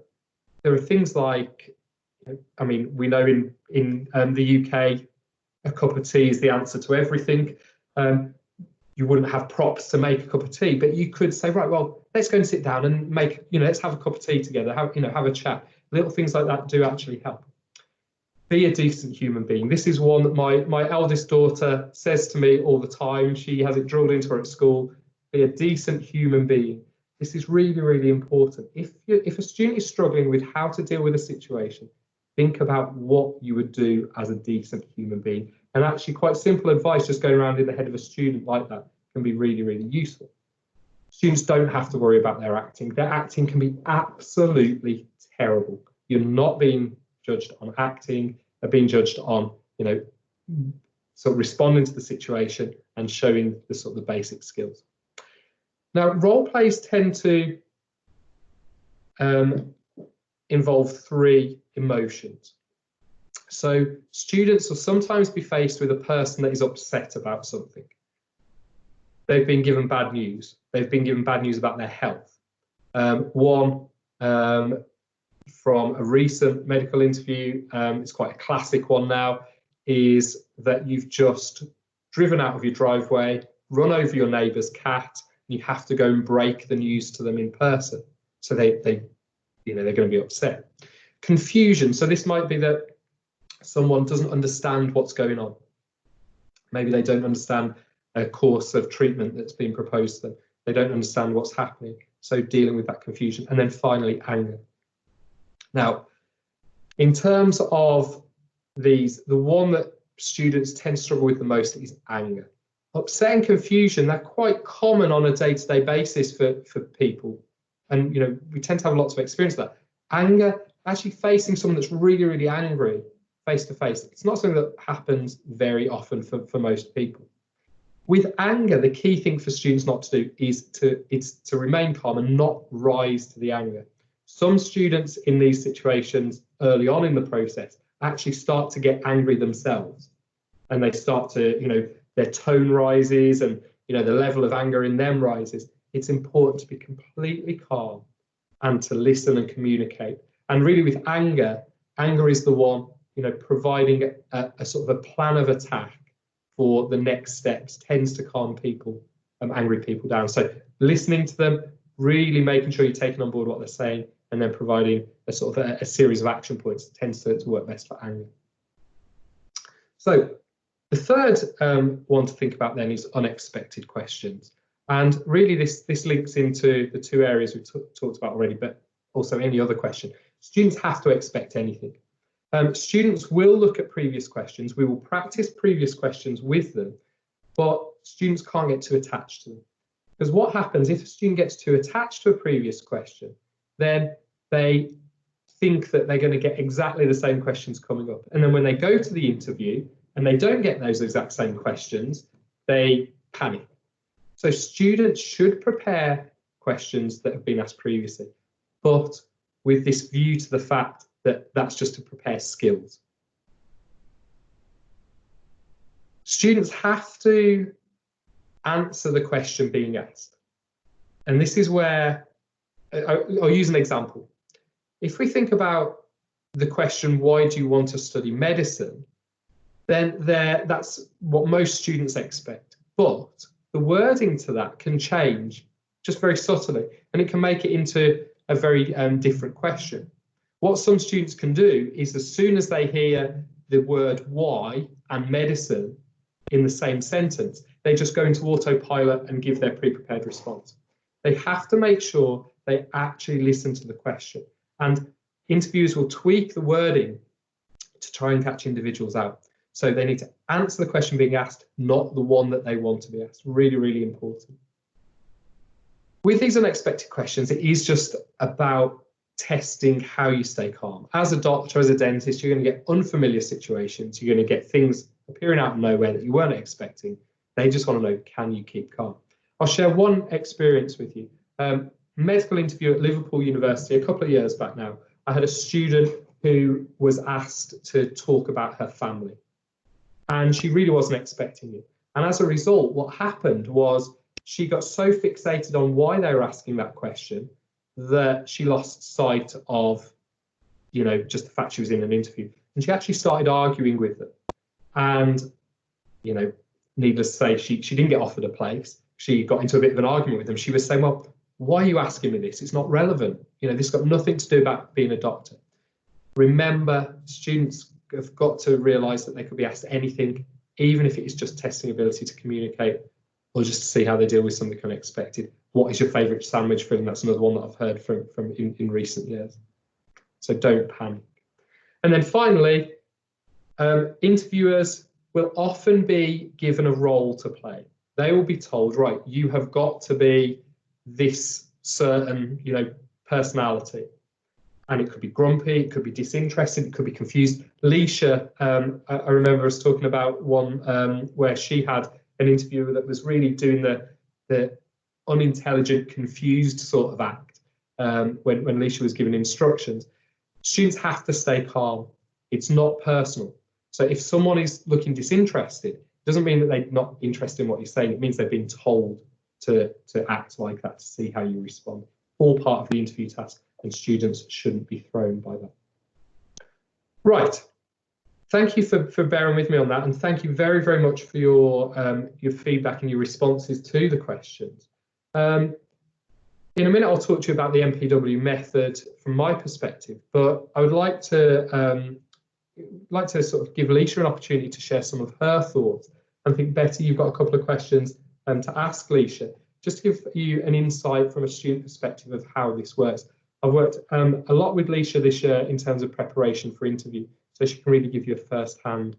are things like, we know in the UK, a cup of tea is the answer to everything. You wouldn't have props to make a cup of tea, but you could say, right, well, let's go and sit down and make, let's have a cup of tea together, have a chat. Little things like that do actually help. Be a decent human being. This is one that my eldest daughter says to me all the time. She has it drilled into her at school. Be a decent human being. This is really, really important. If a student is struggling with how to deal with a situation, think about what you would do as a decent human being. And actually quite simple advice just going around in the head of a student like that can be really, really useful. Students don't have to worry about their acting. Their acting can be absolutely terrible. You're not being judged on acting, they're being judged on, sort of responding to the situation and showing the sort of the basic skills. Now, role plays tend to involve 3 emotions. So students will sometimes be faced with a person that is upset about something. They've been given bad news. They've been given bad news about their health. One from a recent medical interview, it's quite a classic one now, is that you've just driven out of your driveway, run over your neighbour's cat, and you have to go and break the news to them in person. So they're going to be upset. Confusion. So this might be that someone doesn't understand what's going on. Maybe they don't understand a course of treatment that's been proposed to them. They don't understand what's happening. So dealing with that confusion. And then finally, anger. Now, in terms of these, the one that students tend to struggle with the most is anger. Upset and confusion, they're quite common on a day-to-day basis for people. And we tend to have lots of experience of that. Anger, actually facing someone that's really, really angry face to face, it's not something that happens very often for most people. With anger, the key thing for students not to do is to remain calm and not rise to the anger. Some students in these situations early on in the process actually start to get angry themselves, and they start to, their tone rises and, the level of anger in them rises. It's important to be completely calm and to listen and communicate. And really with anger is the one, providing a sort of a plan of attack for the next steps tends to calm people, angry people down. So listening to them, really making sure you're taking on board what they're saying, and then providing a sort of a series of action points tends to work best for anger. So the third one to think about then is unexpected questions. And really this links into the two areas we've talked about already, but also any other question. Students have to expect anything. Students will look at previous questions. We will practice previous questions with them, but students can't get too attached to them. Because what happens if a student gets too attached to a previous question, then they think that they're going to get exactly the same questions coming up. And then when they go to the interview and they don't get those exact same questions, they panic. So students should prepare questions that have been asked previously, but with this view to the fact that that's just to prepare skills. Students have to answer the question being asked. And this is where, I'll use an example. If we think about the question, why do you want to study medicine? Then that's what most students expect. But the wording to that can change just very subtly, and it can make it into a very different question. What some students can do is, as soon as they hear the word why and medicine in the same sentence, they just go into autopilot and give their pre-prepared response. They have to make sure they actually listen to the question. And interviewers will tweak the wording to try and catch individuals out. So they need to answer the question being asked, not the one that they want to be asked. Really, really important. With these unexpected questions, it is just about testing how you stay calm. As a doctor, as a dentist, you're going to get unfamiliar situations. You're going to get things appearing out of nowhere that you weren't expecting. They just want to know, can you keep calm? I'll share one experience with you. Medical interview at Liverpool University a couple of years back now. I had a student who was asked to talk about her family, and she really wasn't expecting it. And as a result, what happened was she got so fixated on why they were asking that question that she lost sight of, just the fact she was in an interview. And she actually started arguing with them. And, needless to say, she didn't get offered a place. She got into a bit of an argument with them. She was saying, well, why are you asking me this? It's not relevant. This has got nothing to do about being a doctor. Remember, students have got to realise that they could be asked anything, even if it is just testing ability to communicate, or just to see how they deal with something unexpected. What is your favourite sandwich film? That's another one that I've heard from in recent years. So don't panic. And then finally, interviewers will often be given a role to play. They will be told, right, you have got to be this certain, personality. And it could be grumpy, it could be disinterested, it could be confused. Leisha, I remember us talking about one where she had an interviewer that was really doing the unintelligent, confused sort of act when Leisha was given instructions. Students have to stay calm. It's not personal. So if someone is looking disinterested, it doesn't mean that they're not interested in what you're saying. It means they've been told to act like that, to see how you respond. All part of the interview task, and students shouldn't be thrown by that. Right. Thank you for bearing with me on that, and thank you very, very much for your feedback and your responses to the questions. In a minute, I'll talk to you about the MPW method from my perspective, but I would like to sort of give Leisha an opportunity to share some of her thoughts And I think, Betty, you've got a couple of questions to ask Leisha, just to give you an insight from a student perspective of how this works. I've worked a lot with Leisha this year in terms of preparation for interview, so she can really give you a first-hand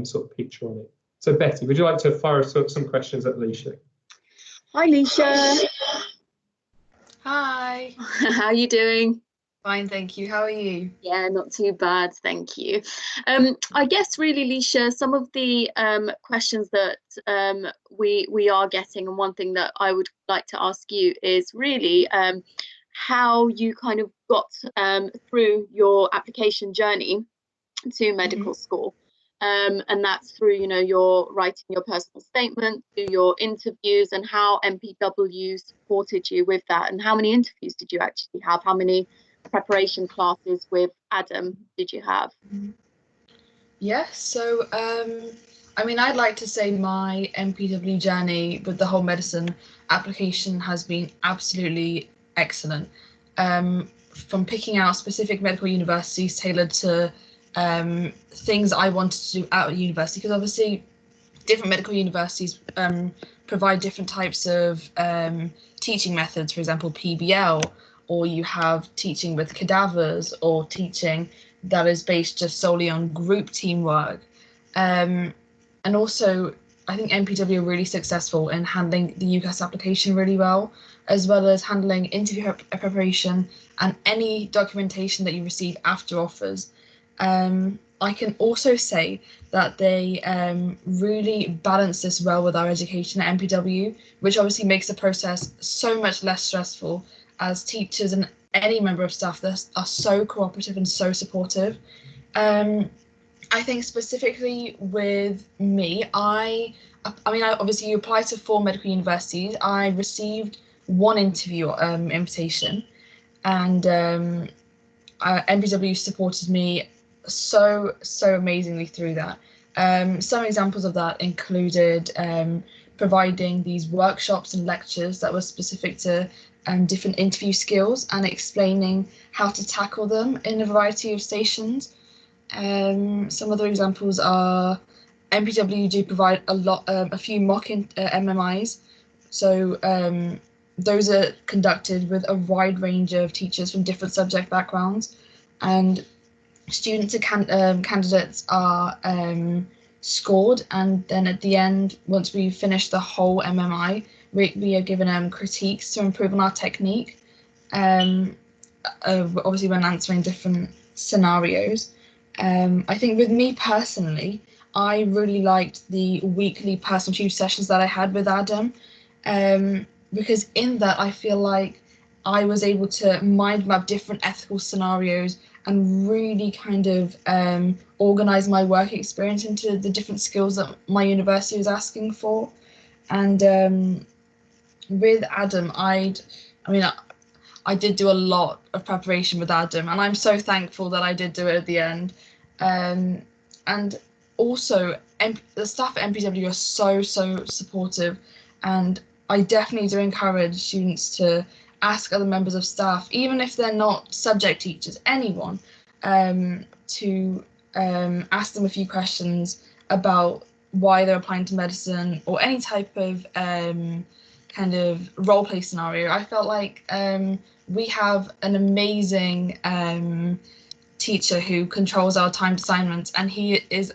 sort of picture on it. So, Betty, would you like to fire some questions at Leisha? Hi, Leisha. Hi. How are you doing? Fine, thank you. How are you? Yeah, not too bad, thank you. I guess really, Leisha, some of the questions that we are getting, and one thing that I would like to ask you is really how you kind of got through your application journey to medical school. And that's through, you know, your writing your personal statement, through your interviews, and how MPW supported you with that. And how many interviews did you actually have? How many preparation classes with Adam did you have? Yeah, so I mean, I'd like to say my MPW journey with the whole medicine application has been absolutely excellent. From picking out specific medical universities tailored to things I wanted to do out of university, because obviously different medical universities provide different types of teaching methods, for example, PBL, or you have teaching with cadavers, or teaching that is based just solely on group teamwork. And also, I think MPW are really successful in handling the UCAS application really well, as well as handling interview preparation and any documentation that you receive after offers. I can also say that they really balance this well with our education at MPW, which obviously makes the process so much less stressful, as teachers and any member of staff that are so cooperative and so supportive. I think specifically with me, I mean, obviously you apply to 4 medical universities. I received 1 interview invitation, and MPW supported me so amazingly through that. Some examples of that included providing these workshops and lectures that were specific to different interview skills, and explaining how to tackle them in a variety of stations. Some other examples are MPW do provide a few mock MMIs. So those are conducted with a wide range of teachers from different subject backgrounds, and students and candidates are scored, and then at the end, once we finish the whole MMI, we are given critiques to improve on our technique, obviously when answering different scenarios. I think with me personally, I really liked the weekly personal tutor sessions that I had with Adam, because in that I feel like I was able to mind map different ethical scenarios and really kind of organize my work experience into the different skills that my university was asking for. And with Adam, I did do a lot of preparation with Adam, and I'm so thankful that I did do it at the end. And also, the staff at MPW are so supportive, and I definitely do encourage students to ask other members of staff, even if they're not subject teachers, anyone, to ask them a few questions about why they're applying to medicine, or any type of kind of role play scenario. I felt like we have an amazing teacher who controls our timed assignments, and he is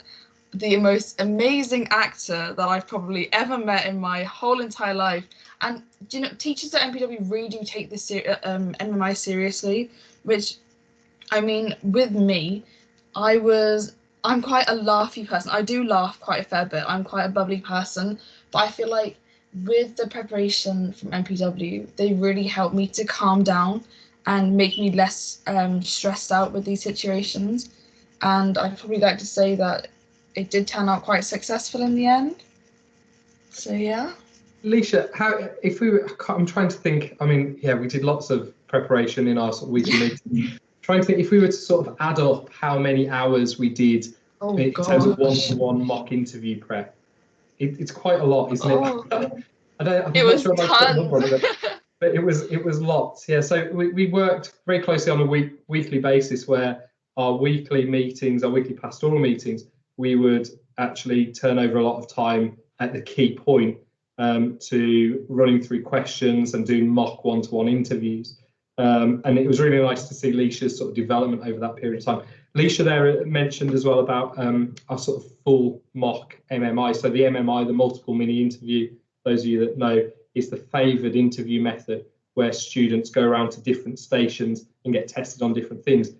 the most amazing actor that I've probably ever met in my whole entire life. And you know, teachers at MPW really do take this MMI seriously, which, I mean, with me, I'm quite a laughy person. I do laugh quite a fair bit. I'm quite a bubbly person, but I feel like with the preparation from MPW, they really helped me to calm down and make me less stressed out with these situations. And I'd probably like to say that it did turn out quite successful in the end. So yeah. Leisha, I'm trying to think. I mean, yeah, we did lots of preparation in our sort of weekly meetings. Trying to think if we were to sort of add up how many hours we did in terms of one-to-one mock interview prep. It's quite a lot, isn't it? I'm not sure about the number on it, but it was lots. Yeah, so we worked very closely on a weekly basis, where our weekly meetings, our weekly pastoral meetings, we would actually turn over a lot of time at the key point to running through questions and doing mock one-to-one interviews. And it was really nice to see Leisha's sort of development over that period of time. Leisha there mentioned as well about our sort of full mock MMI. So the MMI, the multiple mini interview, those of you that know, is the favoured interview method where students go around to different stations and get tested on different things.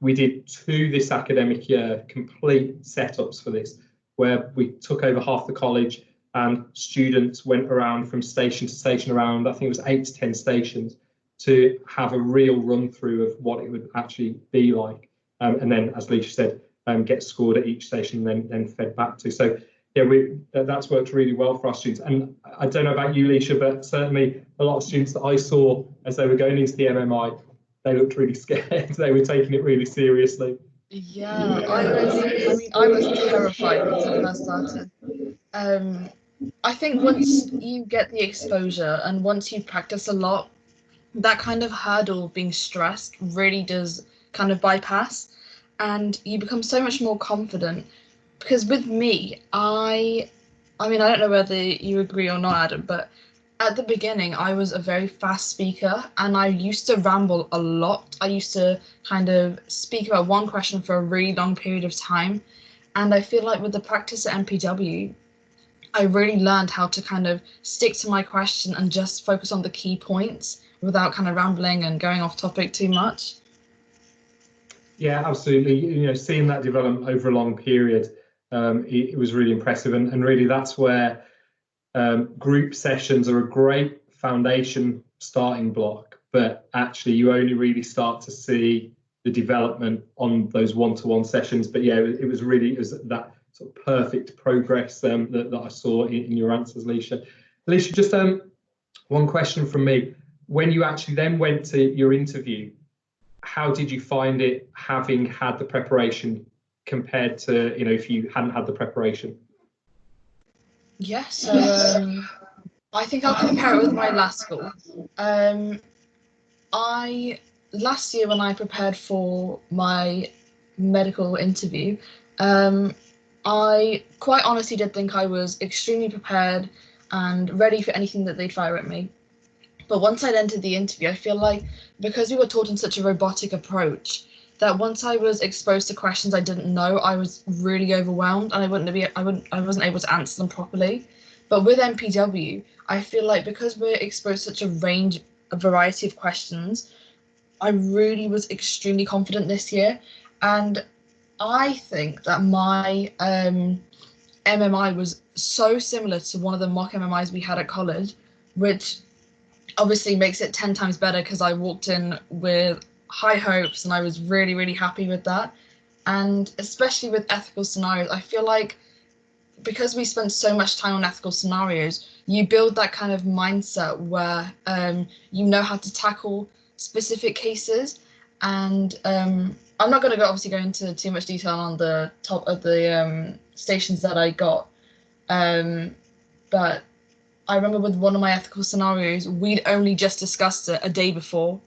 We did 2 this academic year complete setups for this, where we took over half the college and students went around from station to station around, I think it was 8 to 10 stations, to have a real run through of what it would actually be like. And then, as Leisha said, get scored at each station and then fed back to. So yeah, that's worked really well for our students. And I don't know about you, Leisha, but certainly a lot of students that I saw as they were going into the MMI, they looked really scared. They were taking it really seriously. Yeah, I was terrified when I first started. I think once you get the exposure and once you practice a lot, that kind of hurdle of being stressed really does kind of bypass, and you become so much more confident. Because with me, I mean, I don't know whether you agree or not, Adam, but at the beginning, I was a very fast speaker and I used to ramble a lot. I used to kind of speak about one question for a really long period of time. And I feel like with the practice at MPW, I really learned how to kind of stick to my question and just focus on the key points without kind of rambling and going off topic too much. Yeah, absolutely. You know, seeing that development over a long period, it was really impressive. And really that's where group sessions are a great foundation starting block, but actually you only really start to see the development on those one-to-one sessions. But yeah, it was that sort of perfect progress that I saw in your answers, Leisha. Leisha, just one question from me. When you actually then went to your interview, how did you find it having had the preparation compared to, you know, if you hadn't had the preparation? Yeah, so I think I'll compare it with my last school. Last year when I prepared for my medical interview, I quite honestly did think I was extremely prepared and ready for anything that they'd fire at me. But once I'd entered the interview, I feel like because we were taught in such a robotic approach, that once I was exposed to questions I didn't know, I was really overwhelmed and I wasn't able to answer them properly. But with MPW, I feel like because we're exposed to such a variety of questions, I really was extremely confident this year. And I think that my MMI was so similar to one of the mock MMIs we had at college, which obviously makes it 10 times better because I walked in with high hopes and I was really, really happy with that. And especially with ethical scenarios, I feel like because we spend so much time on ethical scenarios, you build that kind of mindset where you know how to tackle specific cases. And I'm not going to obviously go into too much detail on the top of the stations that I got, but I remember with one of my ethical scenarios, we'd only just discussed it a day before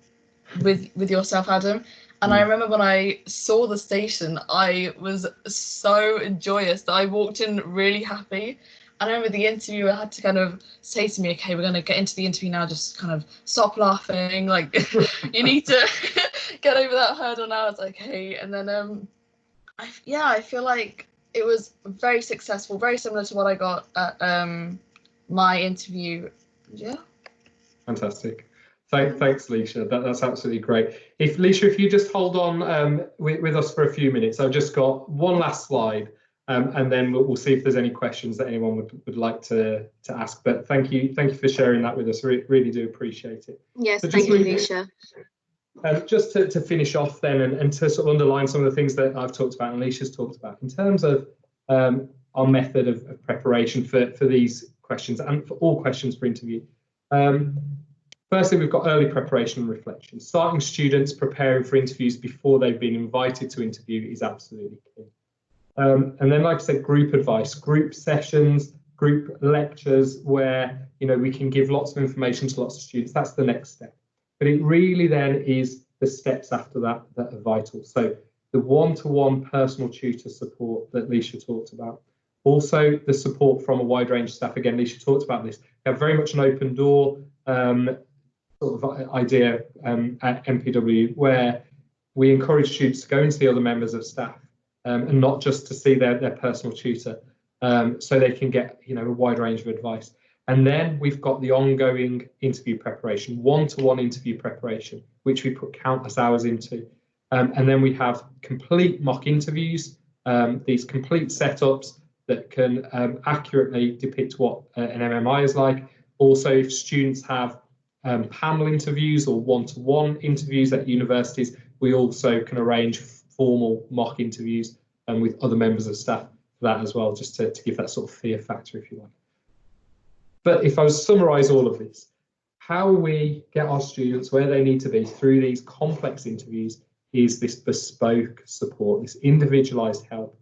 with yourself, Adam. And I remember when I saw the station, I was so joyous that I walked in really happy. And I remember the interviewer had to kind of say to me, okay, we're going to get into the interview now, just kind of stop laughing, like you need to get over that hurdle now. It's like, okay. And then I feel like it was very successful, very similar to what I got at my interview. Yeah. Fantastic. Thanks, Leisha. That's absolutely great. Leisha, if you just hold on with us for a few minutes, I've just got one last slide, and then we'll see if there's any questions that anyone would like to ask. But thank you for sharing that with us. Really do appreciate it. Yes, so thank you, Leisha. Just to finish off then, and to sort of underline some of the things that I've talked about and Leisha's talked about in terms of our method of preparation for these questions and for all questions for interview. Firstly, we've got early preparation and reflection. Starting students preparing for interviews before they've been invited to interview is absolutely key. And then, like I said, group advice, group sessions, group lectures where, you know, we can give lots of information to lots of students. That's the next step. But it really then is the steps after that that are vital. So the one-to-one personal tutor support that Leisha talked about. Also, the support from a wide range of staff. Again, Leisha talked about this. We have very much an open door sort of idea at MPW, where we encourage students to go and see other members of staff and not just to see their personal tutor, so they can get, you know, a wide range of advice. And then we've got the ongoing interview preparation, one-to-one interview preparation, which we put countless hours into. And then we have complete mock interviews, these complete setups that can accurately depict what an MMI is like. Also, if students have panel interviews or one-to-one interviews at universities, we also can arrange formal mock interviews with other members of staff for that as well, just to give that sort of fear factor, if you like. But if I was to summarise all of this, how we get our students where they need to be through these complex interviews is this bespoke support, this individualised help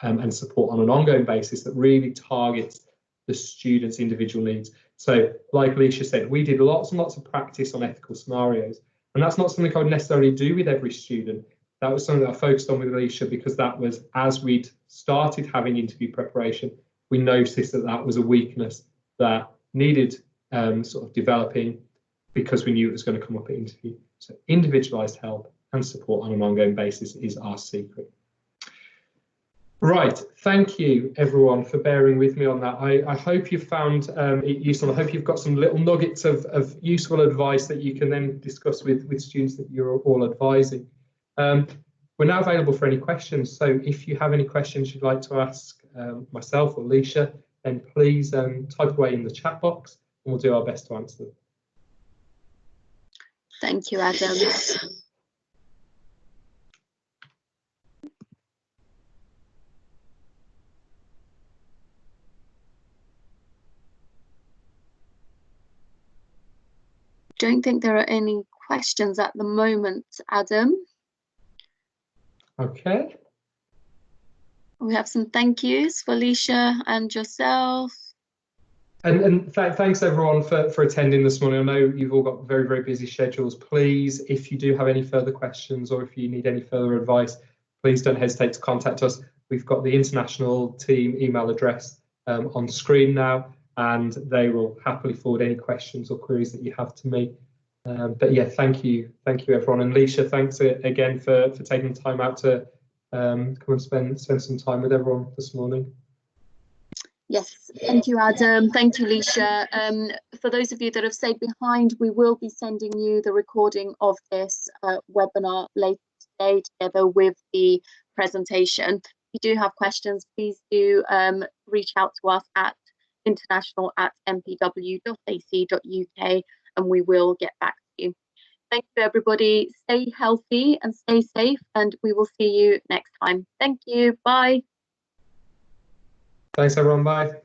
and support on an ongoing basis that really targets the students' individual needs. So, like Leisha said, we did lots and lots of practice on ethical scenarios, and that's not something I would necessarily do with every student. That was something that I focused on with Leisha, because that was, as we'd started having interview preparation, we noticed that that was a weakness that needed sort of developing, because we knew it was going to come up at interview. So individualised help and support on an ongoing basis is our secret. Right, thank you everyone for bearing with me on that. I hope you found it useful. I hope you've got some little nuggets of useful advice that you can then discuss with students that you're all advising. We're now available for any questions, so if you have any questions you'd like to ask myself or Leisha, then please type away in the chat box and we'll do our best to answer them. Thank you, Adam. Don't think there are any questions at the moment, Adam. Okay. We have some thank yous for Leisha and yourself. And thanks everyone for attending this morning. I know you've all got very, very busy schedules. Please, if you do have any further questions or if you need any further advice, please don't hesitate to contact us. We've got the international team email address on screen now, and they will happily forward any questions or queries that you have to me. But yeah, thank you everyone. And Leisha, thanks again for taking time out to come and spend some time with everyone this morning. Yes, thank you, Adam. Thank you, Leisha. For those of you that have stayed behind, we will be sending you the recording of this webinar later today, together with the presentation. If you do have questions, please do reach out to us at international@mpw.ac.uk, and we will get back to you. Thank you, everybody. Stay healthy and stay safe, and we will see you next time. Thank you. Bye. Thanks, everyone. Bye.